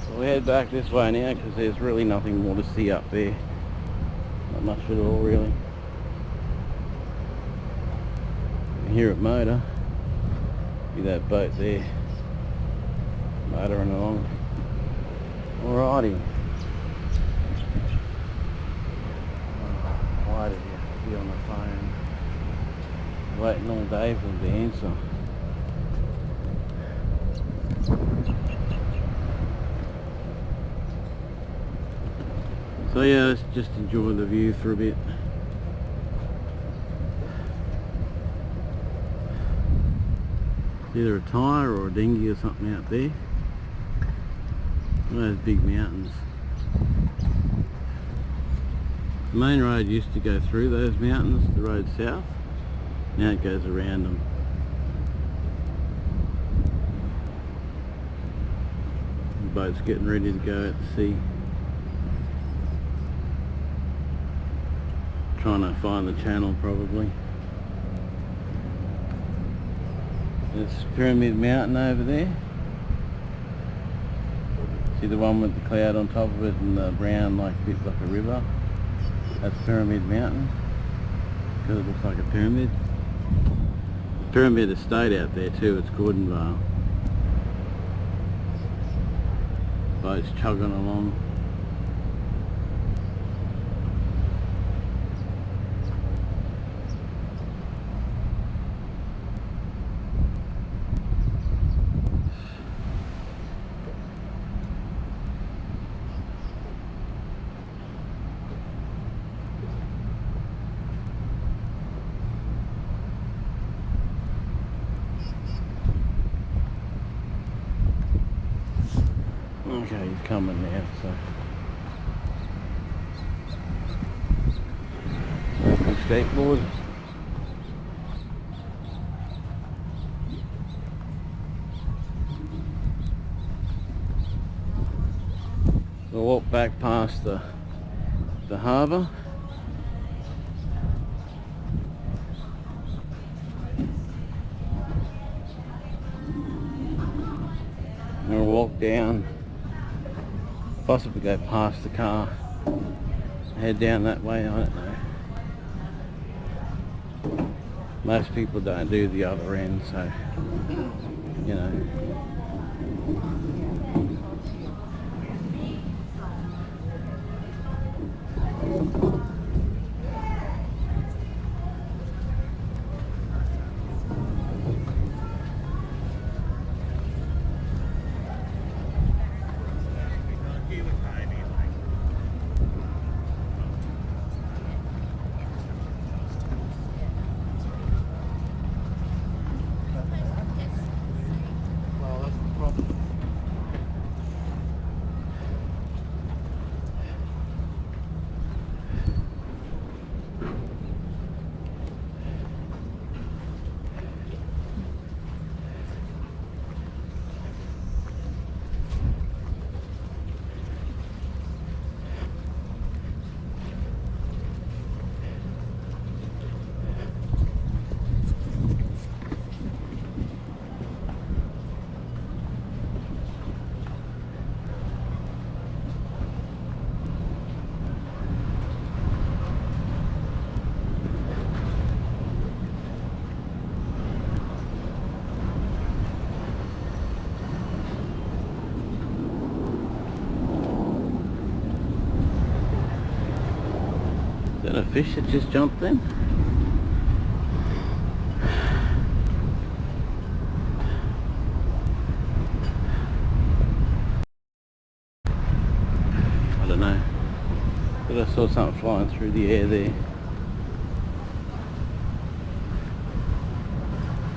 So we head back this way now, because there's really nothing more to see up there. Not much at all, really. You can hear it motor. See that boat there, motoring along. Alrighty. Why did you have to be on the phone? Waiting all day for the answer. So yeah, let's just enjoy the view for a bit. Either a tyre or a dinghy or something out there. Those big mountains. The main road used to go through those mountains, the road south. Now it goes around them. The boat's getting ready to go out to sea. Trying to find the channel, probably. There's Pyramid Mountain over there. See the one with the cloud on top of it and the brown like bit like a river? That's Pyramid Mountain, because it looks like a pyramid. Pyramid Estate out there too, it's Gordonvale. Boats chugging along. Okay, he's coming now, so. Open skateboard. We'll walk back past the harbour. And we'll walk down. Possibly go past the car, head down that way, I don't know. Most people don't do the other end, so, you know. that a fish that just jumped in? I don't know. But I saw something flying through the air there.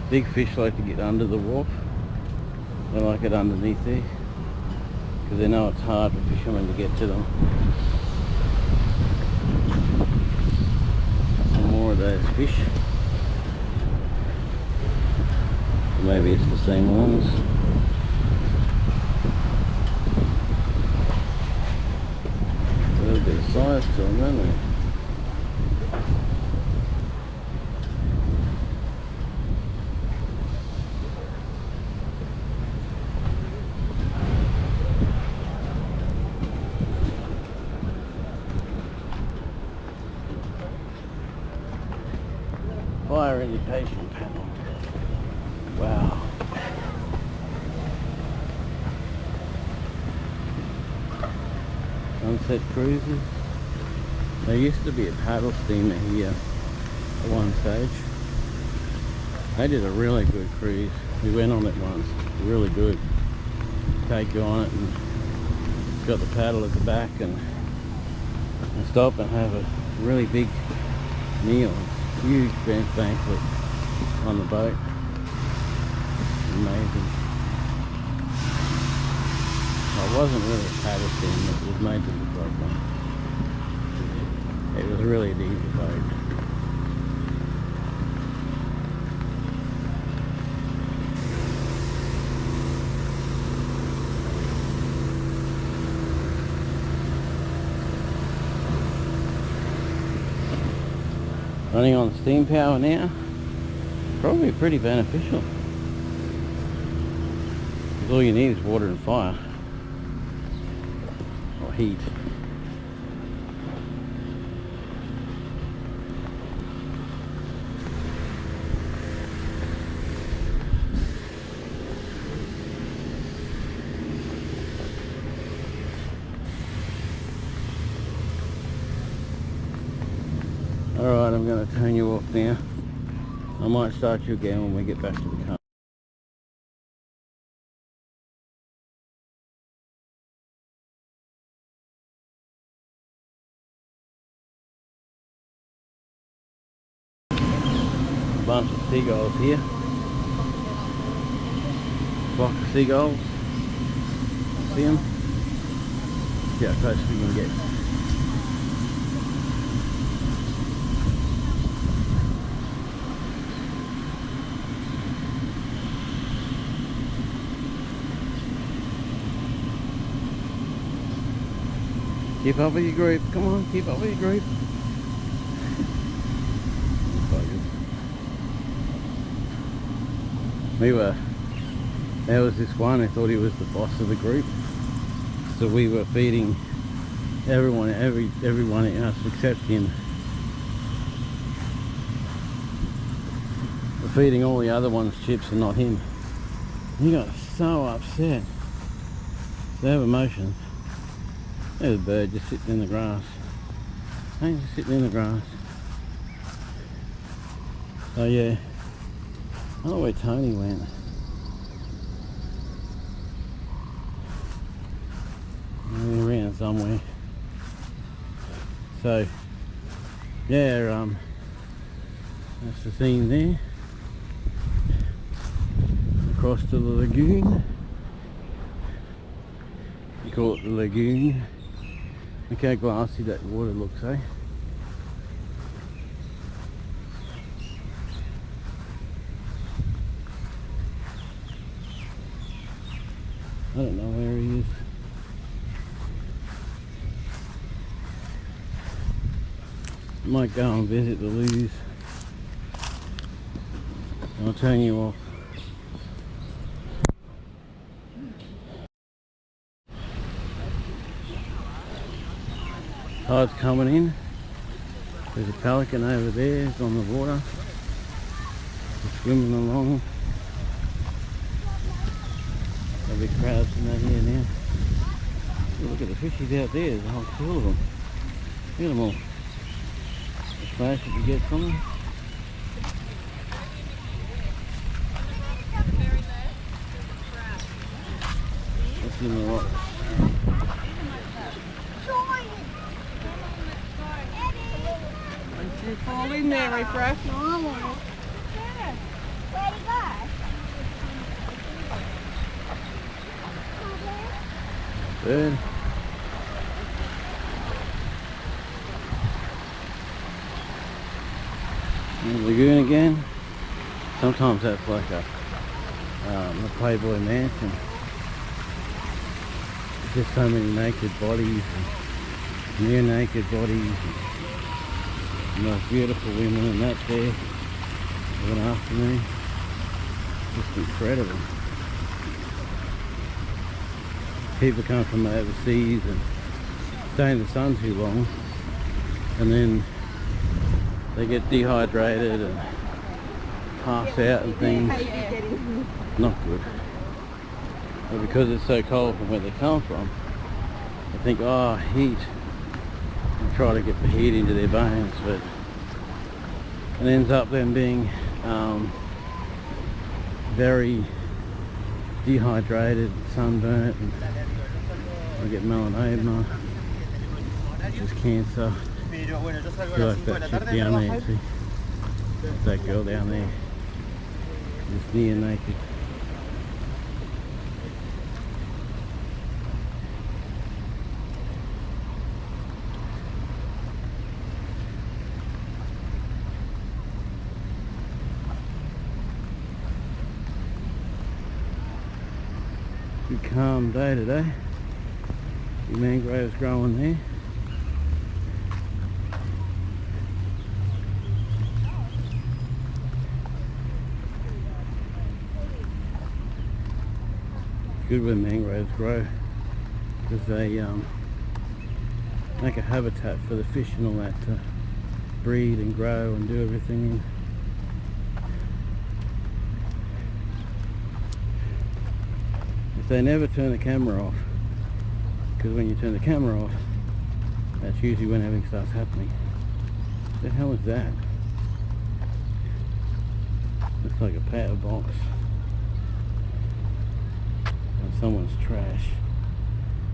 Big fish like to get under the wharf. They like it underneath there because they know it's hard for fishermen to get to them. Some more of those fish. Maybe it's the same ones. A little bit of size to them, don't we? Fire indication panel. Wow. Sunset cruises. There used to be a paddle steamer here at one stage. They did a really good cruise. We went on it once. Really good. Take you on it and it's got the paddle at the back and stop and have a really big meal. Huge banquet on the boat. Amazing. Well, it wasn't really a paddle steamer, it was made to look like one. It was really an easy boat. Running on steam power now, probably pretty beneficial. Because all you need is water and fire, or heat. Alright, I'm going to turn you off now. I might start you again when we get back to the car. A bunch of seagulls here. Flock of seagulls. See them? See how close we can get. Keep up with your group. Come on, keep up with your group. There was this one who thought he was the boss of the group. So we were feeding everyone else except him. We're feeding all the other ones chips and not him. He got so upset. They have emotions. There's a bird just sitting in the grass. Hey, just sitting in the grass. So yeah, I don't know where Tony went. He ran somewhere. So yeah, that's the scene there. Across to the lagoon. You call it the lagoon. Look how glassy that water looks, eh? I don't know where he is. Might go and visit the loos. I'll turn you off. Tide's coming in. There's a pelican over there, it's on the water. It's swimming along. There'll be crowds in that here now. Look at the fishies out there, there's a whole slew of them. Look at them all. splash that you get from them. That's in the rock. Don't you fall in there, refresh. No, I won't. Where'd he go? Good. In the lagoon again. Sometimes that's like a Playboy mansion. There's just so many naked bodies and near naked bodies and most beautiful women, and that's there of an afternoon. Just incredible. People come from overseas and stay in the sun too long, and then they get dehydrated and pass out and things. Not good. But because it's so cold from where they come from, they think, oh, heat, and try to get the heat into their bones, but it ends up them being very dehydrated, sunburnt, and they get melanoma, which is cancer. Like that chick down there, see? That girl down there, just near naked. Good calm day today. The mangroves growing there. Good when mangroves grow because they make a habitat for the fish and all that to breed and grow and do everything in. If they never turn the camera off, because when you turn the camera off, that's usually when everything starts happening. What the hell is that? Looks like a power box. Someone's trash.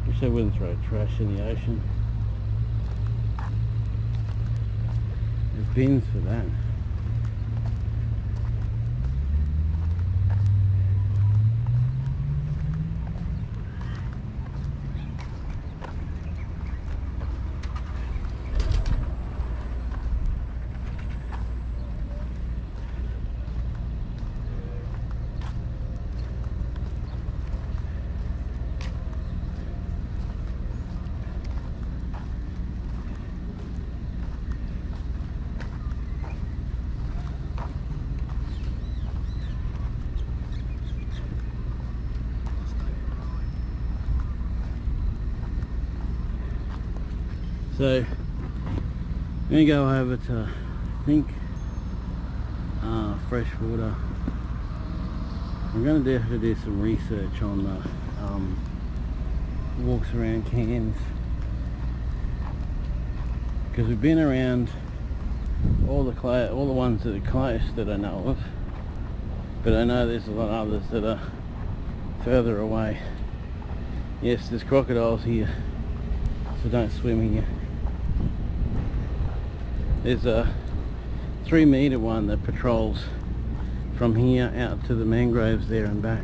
Wish they wouldn't throw trash in the ocean. There's bins for that. So I'm going to go over to, I think, freshwater. I'm going to have to do some research on the walks around Cairns, because we've been around all the ones that are close that I know of, but I know there's a lot of others that are further away. Yes, there's crocodiles here, so don't swim here. There's a 3-metre one that patrols from here out to the mangroves there and back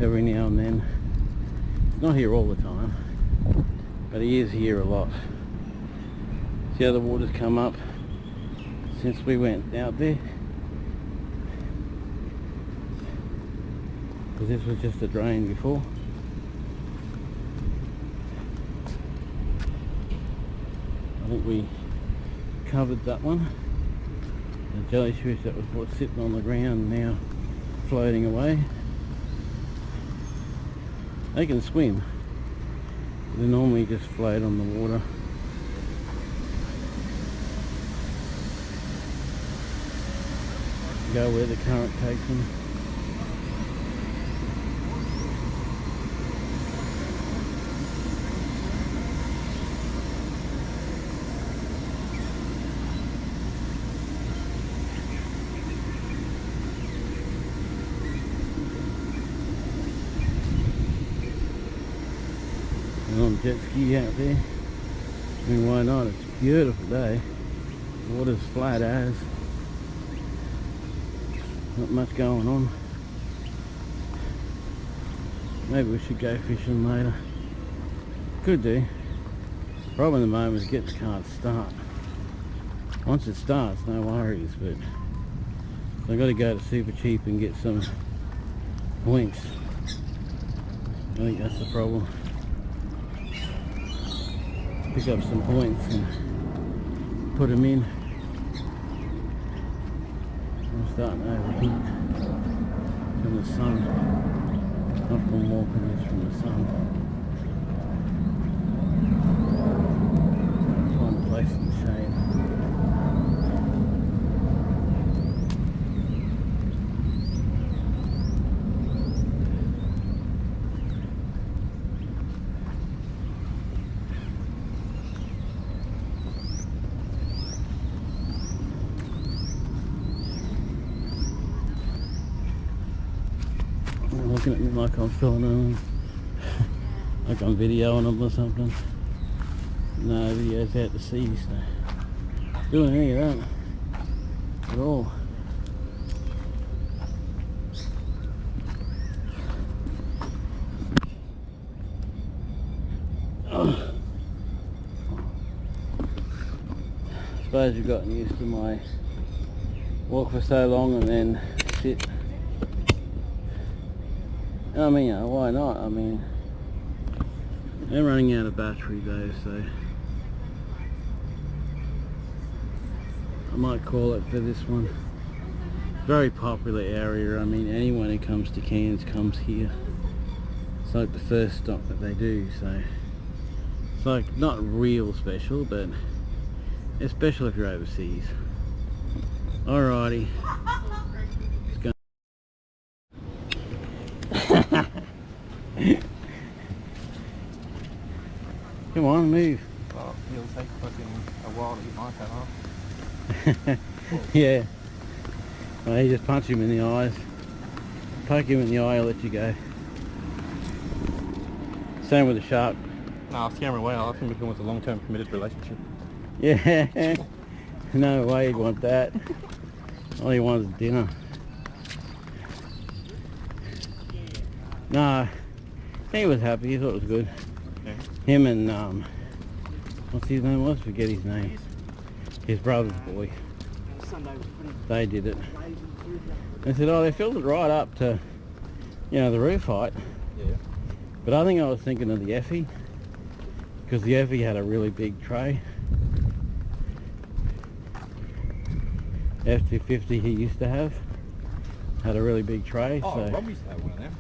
every now and then. He's not here all the time, but he is here a lot. See how the water's come up since we went out there? Because this was just a drain before. I think we covered that one. The jellyfish that was sitting on the ground now floating away. They can swim. They normally just float on the water. Go where the current takes them. some jet ski out there. I mean, why not? It's a beautiful day. The water's flat as. Not much going on. Maybe we should go fishing later. Could do. Problem at the moment is get the car to start. Once it starts, no worries, but I've got to go to Super Cheap and get some points. I think that's the problem. Pick up some points and put them in. I'm starting to overheat from the sun. Not from walking, it's from the sun. Find a place in the shade. Looking at me like I'm filming them, like I'm videoing them or something. No, video's out to sea, so doing any of that at all. I suppose you've gotten used to my walk for so long and then sit. I mean, why not? I mean, they're running out of battery though, so I might call it for this one. Very popular area. I mean, anyone who comes to Cairns comes here. It's like the first stop that they do, so it's like not real special, but it's special if you're overseas. Alrighty. Come on, move. Well, it'll take fucking a while to get my cut off. Yeah. Well, you just punch him in the eyes. Poke him in the eye, I'll let you go. Same with the shark. No, I'll scare him away. I'll ask him if he wants a long-term committed relationship. Yeah. No way he'd want that. All he wants is dinner. No, he was happy. He thought it was good. Okay. Him and what's his name was? Forget his name. His brother's boy. They did it. They said, oh, they filled it right up to, you know, the roof height. Yeah. But I think I was thinking of the Effie, because the Effie had a really big tray. F250 he used to have had a really big tray. Oh, so Rob used to have one of them.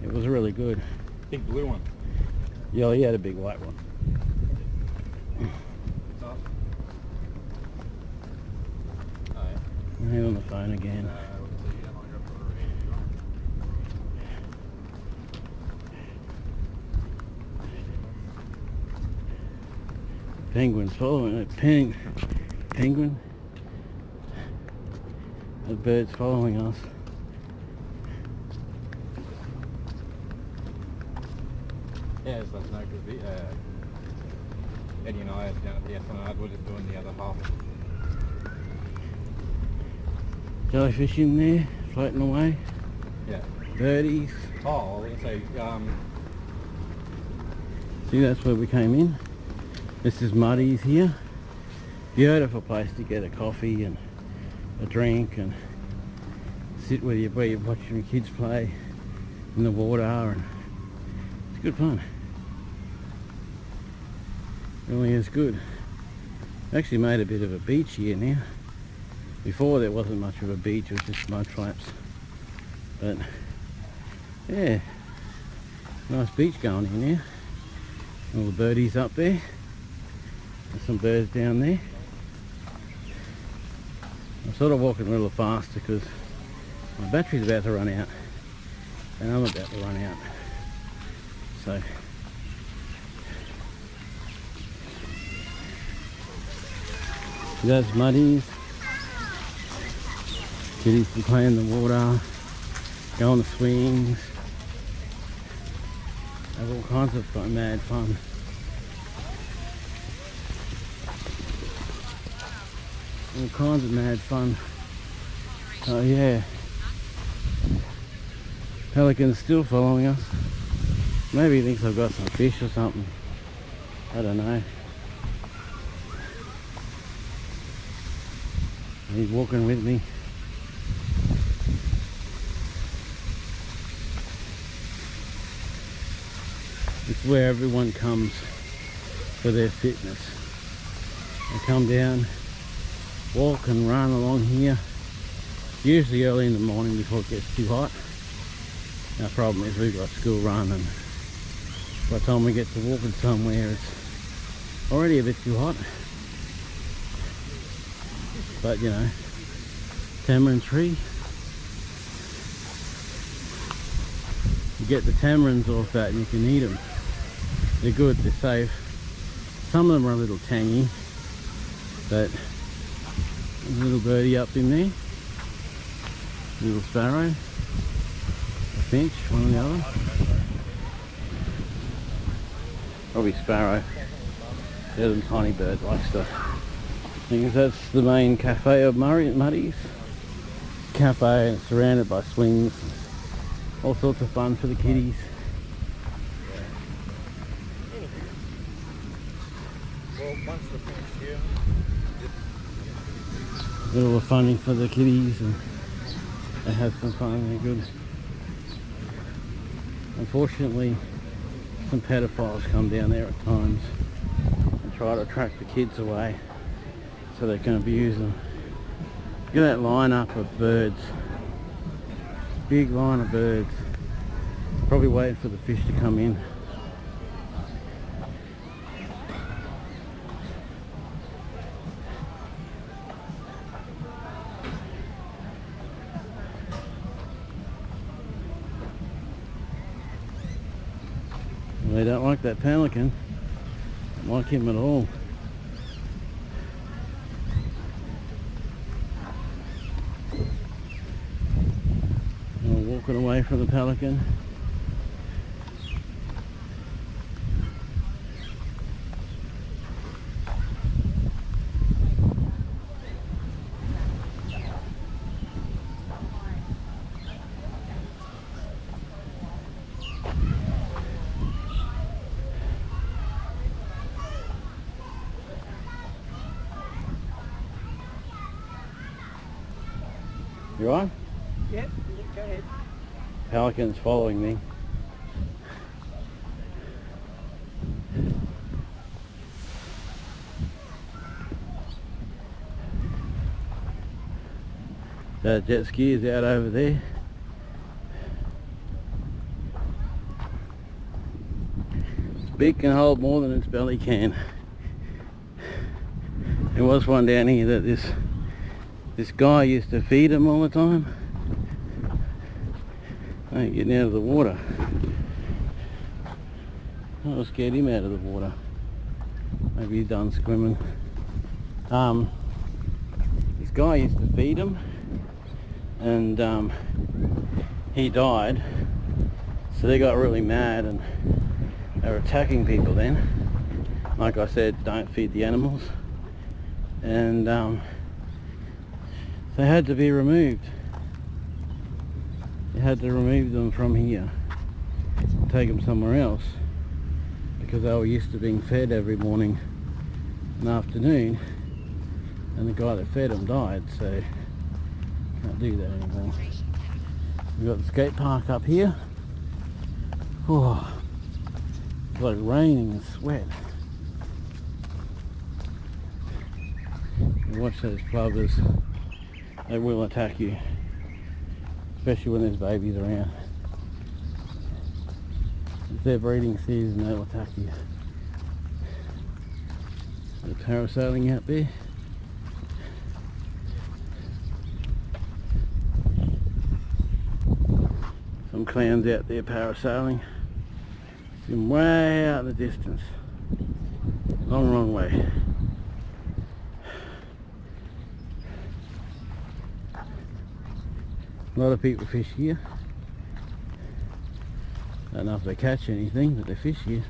it was really good. Big blue one. Yeah, he had a big white one. Oh. He's on the phone again. Penguin's following it. Penguin. The bird's following us. Yeah, it's like no good. Eddie and I are down at the esplanade. We're just doing the other half. Jellyfish in there, floating away. Yeah. Birdies. Oh, I was gonna say, See, that's where we came in. This is Muddy's here. Beautiful place to get a coffee and a drink and sit with you where you're watching your kids play in the water, and it's good fun. Really is good. Actually made a bit of a beach here now. Before there wasn't much of a beach, it was just mud flaps. But yeah, nice beach going in here. All the birdies up there. There's some birds down there. I'm sort of walking a little faster because my battery's about to run out and I'm about to run out. So that's Muddies. Kiddies can play in the water, go on the swings, have all kinds of fun, mad fun. All kinds of mad fun. Oh yeah. Pelican's still following us. Maybe he thinks I've got some fish or something. I don't know. He's walking with me. It's where everyone comes for their fitness. They come down, walk and run along here, usually early in the morning before it gets too hot. Our problem is we've got school run, and by the time we get to walking somewhere it's already a bit too hot. But you know, tamarind tree, you get the tamarins off that and you can eat them. They're good, they're safe. Some of them are a little tangy, but there's a little birdie up in there, a little sparrow, a finch, one or the other. Probably sparrow. The other tiny bird likes stuff. I think that's the main cafe of Muddy's. Cafe, and it's surrounded by swings, all sorts of fun for the kiddies. Well, once we're finished here, Little funny for the kiddies, and they have some fun. They're good. Unfortunately, some pedophiles come down there at times and try to attract the kids away so they can abuse them. Look at that lineup of birds. Big line of birds. Probably waiting for the fish to come in. They don't like that pelican. Don't like him at all. We're walking away from the pelican. You on? Yep, go ahead. Pelican's following me. That jet ski is out over there. Its beak can hold more than its belly can. There was one down here that this guy used to feed him all the time. I ain't getting out of the water. I'll scared him out of the water. Maybe he's done swimming. This guy used to feed him, and he died. So they got really mad and they were attacking people then. Like I said, don't feed the animals. And they had to be removed. You had to remove them from here and take them somewhere else, because they were used to being fed every morning and afternoon, and the guy that fed them died, so can't do that anymore. We've got the skate park up here. Oh, it's like raining and sweat. And watch those plovers. They will attack you, especially when there's babies around. It's their breeding season, they'll attack you. They're parasailing out there. Some clowns out there parasailing. See them way out in the distance. Long way. A lot of people fish here. Don't know if they catch anything, but they fish here.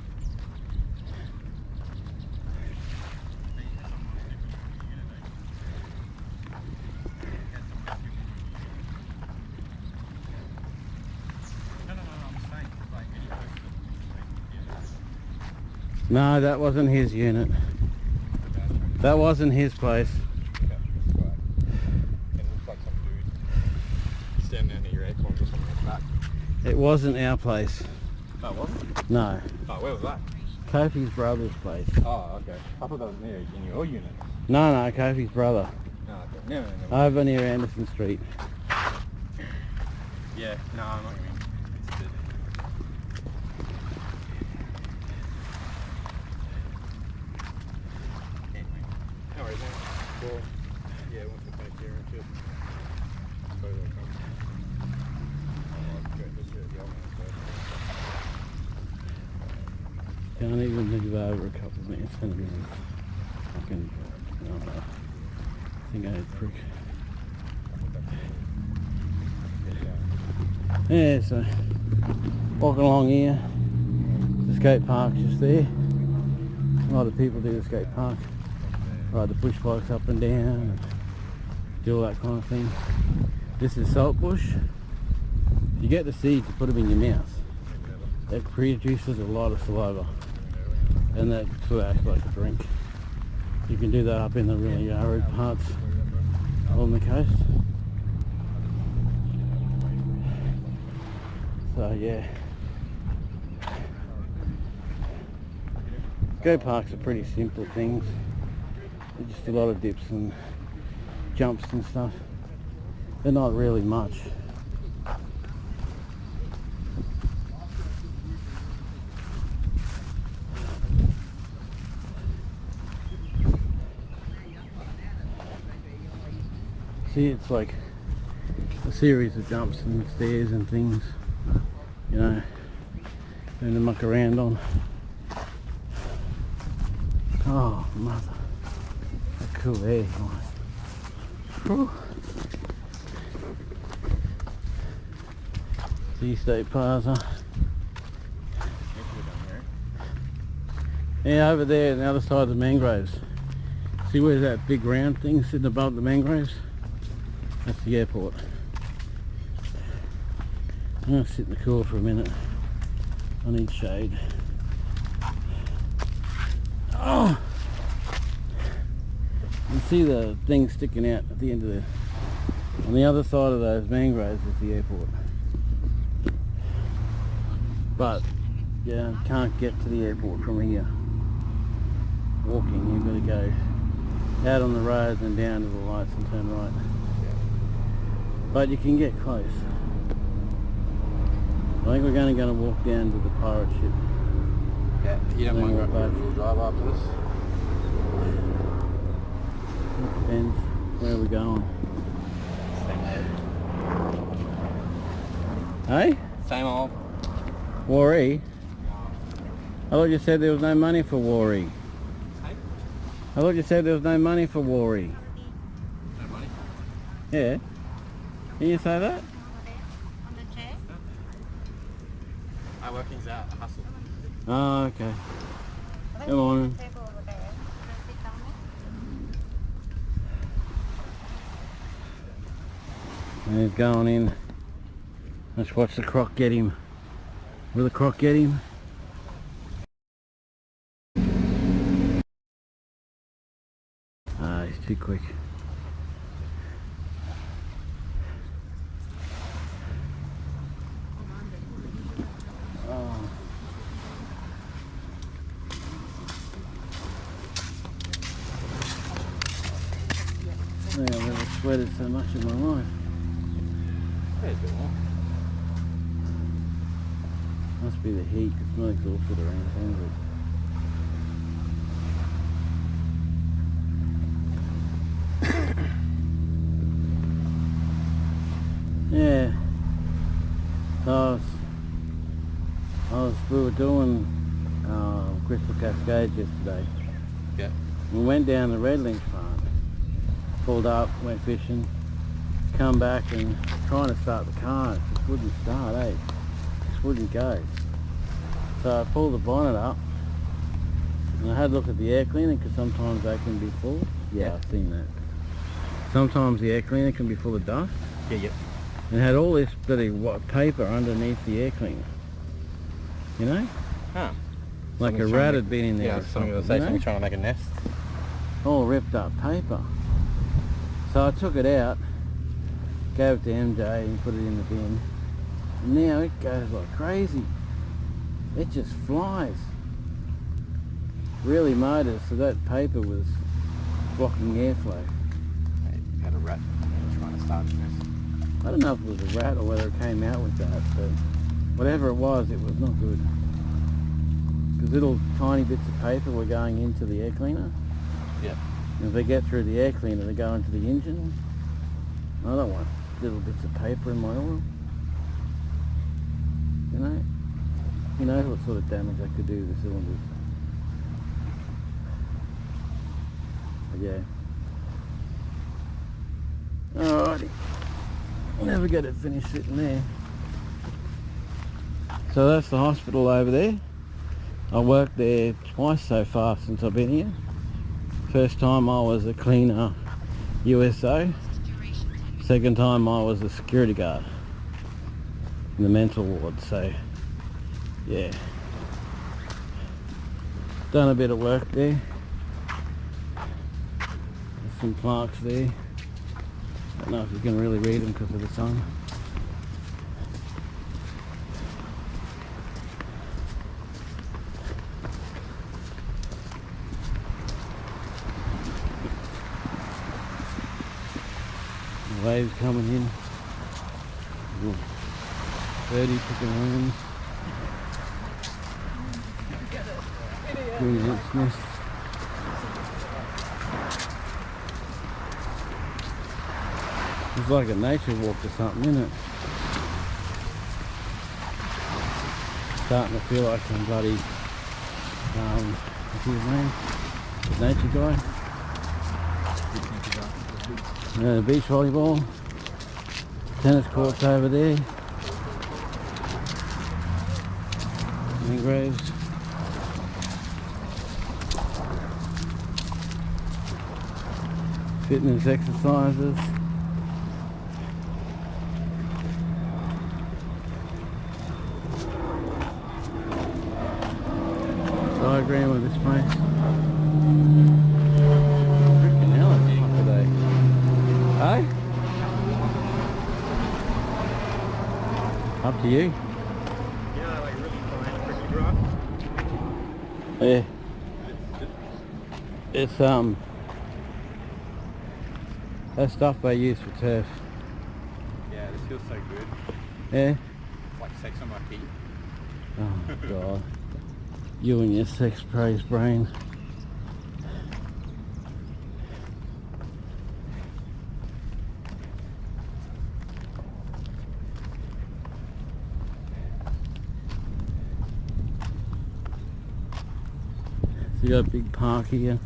No, that wasn't his unit. That wasn't his place. Okay, it's right. And it looks like some dude standing down near your aircon or something like that. It wasn't our place. No, it wasn't? No. Oh, where was that? Kofi's brother's place. Oh, okay. I thought that was near in your unit. No, Kofi's brother. Oh, okay. No. Over near Anderson Street. Yeah, no, I'm not going to. It's a bit. Anyway. No worries, man. Well, yeah, once we finish here and shit. I suppose I'll come. I'll go just the old man's place. Can't even move over a couple of minutes. It's going to be fucking, I don't know. I think I had prick. Yeah, so walking along here. The skate park's just there. A lot of people do the skate park. Ride the push bikes up and down and do all that kind of thing. This is saltbush. You get the seeds, you put them in your mouth. That produces a lot of saliva. And that sort of acts like a drink. You can do that up in the really arid parts on the coast. So yeah, skate parks are pretty simple things. They're just a lot of dips and jumps and stuff. They're not really much. See, it's like a series of jumps and stairs and things, you know, and to muck around on. Oh, mother. That's cool air, nice. Whew. See State Plaza. Yeah, over there on the other side of the mangroves. See where's that big round thing sitting above the mangroves? That's the airport. I'm going to sit in the cool for a minute. I need shade. Oh! You can see the thing sticking out at the end of the... On the other side of those mangroves is the airport. But, yeah, can't get to the airport from here. Walking, you've got to go out on the road and down to the lights and turn right. But you can get close. I think we're going to walk down to the pirate ship. Yeah, you don't mind going for a full drive after this? It depends where we're going. Hey? Same old. Waree? I thought you said there was no money for Waree. Hey? I thought you said there was no money for Waree. No money? Yeah. Can you say that? On the chair. My working's out. I hustle. Oh, okay. Come on. Table over there. Can I sit down there? And he's going in. Let's watch the croc get him. Will the croc get him? Ah, he's too quick. Oh. I think I've never sweated so much in my life. Yeah, a bit more. Must be the heat, it's not exhausted around town. Yeah. So we were doing Crystal Cascades yesterday. Yeah. We went down the Red Lynch farm, pulled up, went fishing, come back and trying to start the car, it just wouldn't start, eh? It just wouldn't go. So I pulled the bonnet up and I had a look at the air cleaner because sometimes they can be full. Yeah, I've seen that. Sometimes the air cleaner can be full of dust. Yeah, yep. And it had all this bloody paper underneath the air cleaner. You know? Huh. Like a Something's rat trying to had been in there. Yeah, or something something, say you know? something trying to make a nest. All ripped up paper. So I took it out, gave it to MJ and put it in the bin. And now it goes like crazy. It just flies. Really motor, so that paper was blocking airflow. You had a rat trying to start a nest. I don't know if it was a rat or whether it came out with that, but whatever it was not good. Because little tiny bits of paper were going into the air cleaner. Yeah. And if they get through the air cleaner, they go into the engine. I don't want little bits of paper in my oil. You know? Who knows what sort of damage I could do to the cylinders. But yeah. Alrighty. Never get it finished sitting there. So that's the hospital over there. I worked there twice so far since I've been here. First time I was a cleaner USO. Second time I was a security guard in the mental ward. So yeah, done a bit of work there. There's some plaques there. I don't know if you can really read them because of the sun. The waves coming in. Little birdie picking worms. Doing its nest. It's like a nature walk or something, isn't it? Starting to feel like some bloody, what's his name? The nature guy. The beach volleyball. Tennis courts over there. Mangroves. Fitness exercises. Diagram of this place. Freaking hell, it's hot today. Hey? Up to you. Yeah, like really fine, pretty dry. Yeah. It's that stuff they use for turf. Yeah, this feels so good. Yeah? It's like sex on my feet. Oh god. You and your sex praise brain. So you got a big park here.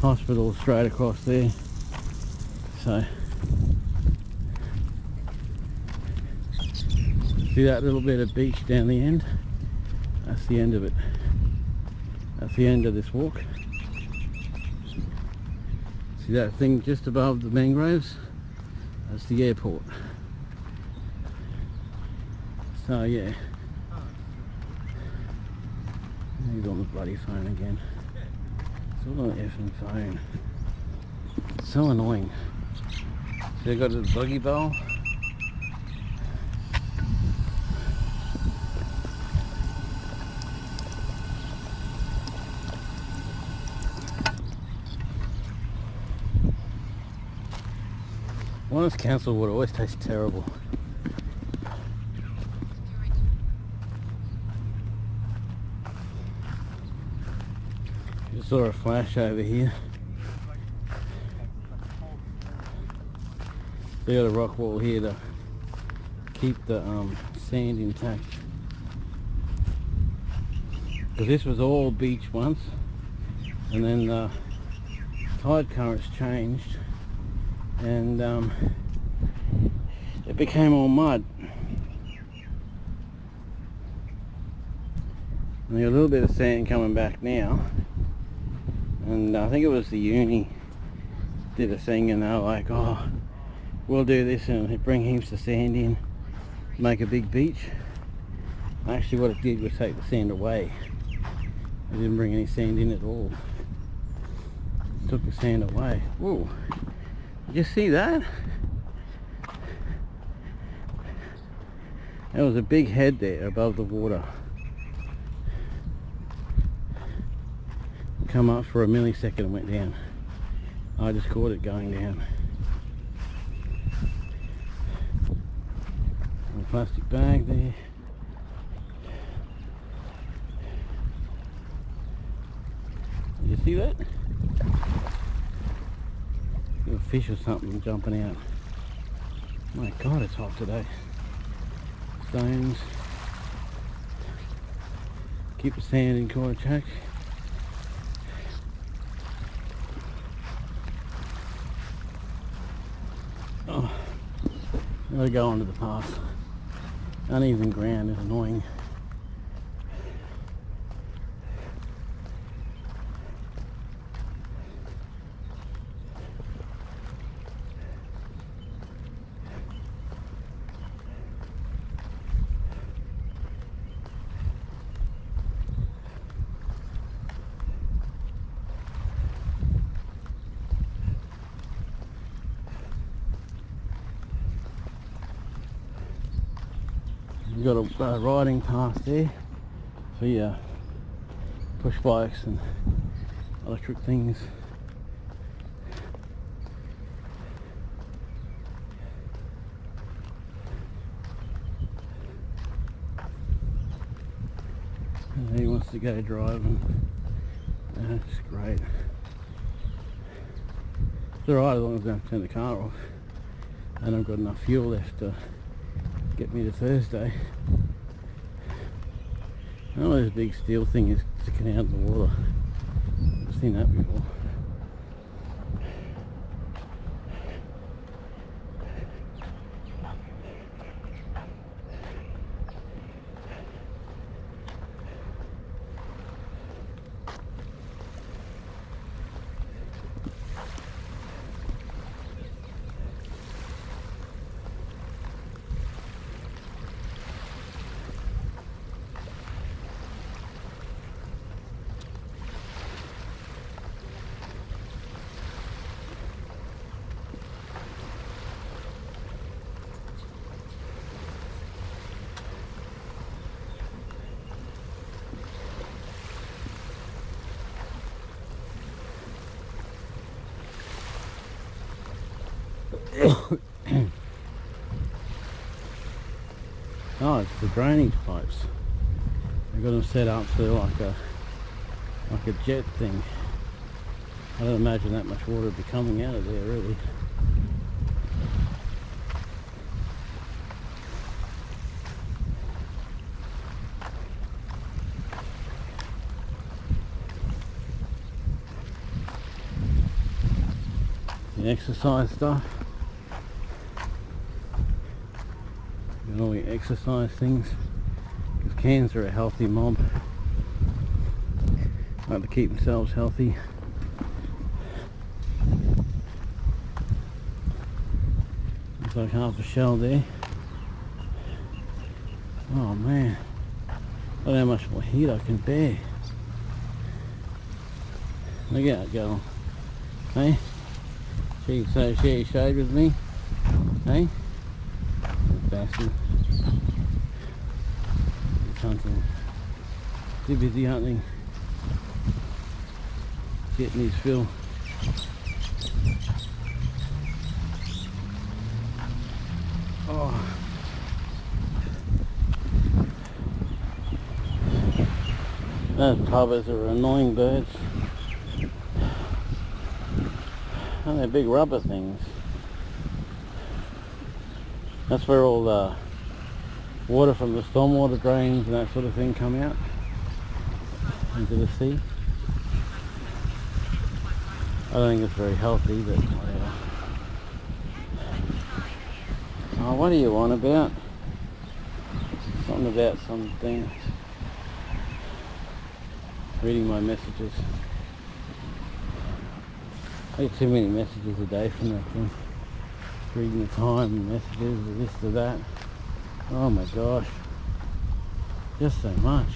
Hospital straight across there. So see that little bit of beach down the end? That's the end of it. That's the end of this walk. See that thing just above the mangroves? That's the airport. So yeah. He's on the bloody phone again. It's all on the effing phone. It's so annoying. So I got a buggy bowl. Honest council water always tastes terrible. Just saw a flash over here. They got a rock wall here to keep the sand intact. Because this was all beach once, and then the tide currents changed, and it became all mud. And there's a little bit of sand coming back now, and I think it was the uni did a thing, and they were like, oh, we'll do this and bring heaps of sand in, make a big beach. Actually what it did was take the sand away. I didn't bring any sand in at all. Took the sand away. Whoa! Did you see that? There was a big head there above the water. Come up for a millisecond and went down. I just caught it going down. A plastic bag there. Did you see that? A fish or something jumping out. My God, it's hot today. Stones. Keep the sand in contact. Oh, I'm gonna go onto the path. Uneven ground is annoying. We've got a riding path there for your push bikes and electric things. And he wants to go driving. That's great. It's alright as long as I don't turn the car off and I've got enough fuel left to get me to Thursday. Oh, this big steel thing is sticking out of the water. I've seen that before. Oh, it's the drainage pipes. They've got them set up so like a jet thing. I don't imagine that much water would be coming out of there really. The exercise stuff. And all the exercise things, because cairns are a healthy mob, like to keep themselves healthy. Looks like half a shell there. Oh man, I don't know how much more heat I can bear. Look out, girl. Hey, she shade with me. Hey, bastard. He's hunting. Too busy hunting. Getting his fill. Oh. Those pubbers are annoying birds. And they're big rubber things. That's where all the water from the stormwater drains and that sort of thing come out into the sea. I don't think it's very healthy, but whatever. Oh, what are you on about? Something about something. Reading my messages. I get too many messages a day from that thing. Reading the time and messages, or this to that. Oh my gosh. Just so much.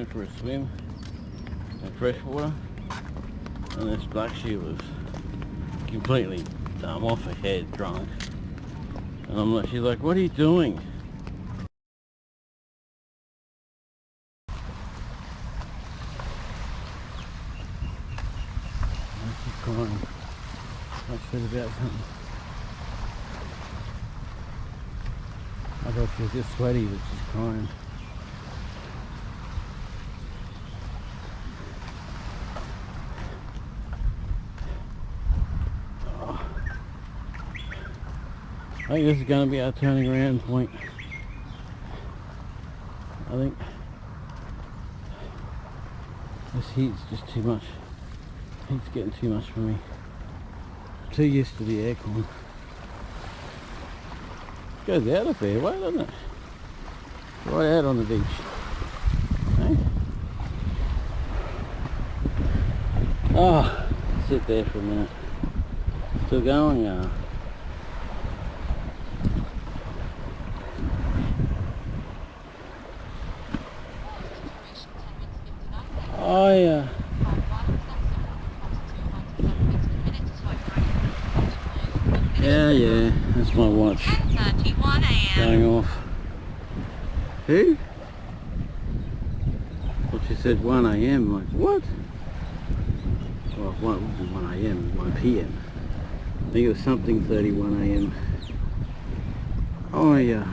went for a swim in freshwater, and this black sheep was completely off her head, drunk. And I'm like, she's like, what are you doing? She's crying. I said about something. I thought she was just sweaty, but she's crying. Oh. I think this is going to be our turning around point. I think this heat's just too much. Heat's getting too much for me. I'm too used to the aircon. It goes out a fair way, doesn't it? Right out on the beach. Hey? Oh, sit there for a minute. Still going, Yeah, that's my watch. 10:31 a.m. Going off. Who? Well, she said 1 a.m. Like, what? Well, 1 a.m., 1 p.m. I think it was something 31 a.m. Oh, yeah.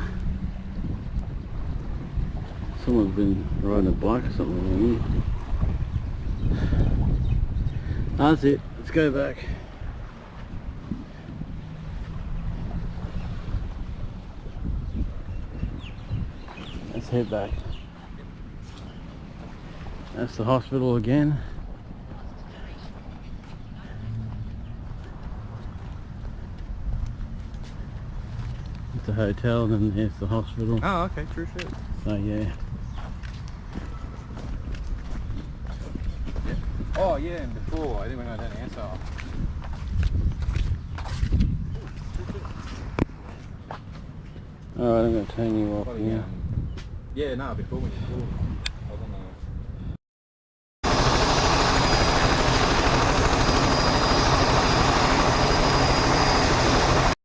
Someone's been riding a bike or something along here. That's it. Let's go back. Let's head back. That's the hospital again. It's a hotel and then there's the hospital. Oh, okay, true shit. So yeah. Oh yeah, and before, I think when I didn't answer. Alright, I'm going to turn you off Probably, here. yeah, no, before when you called.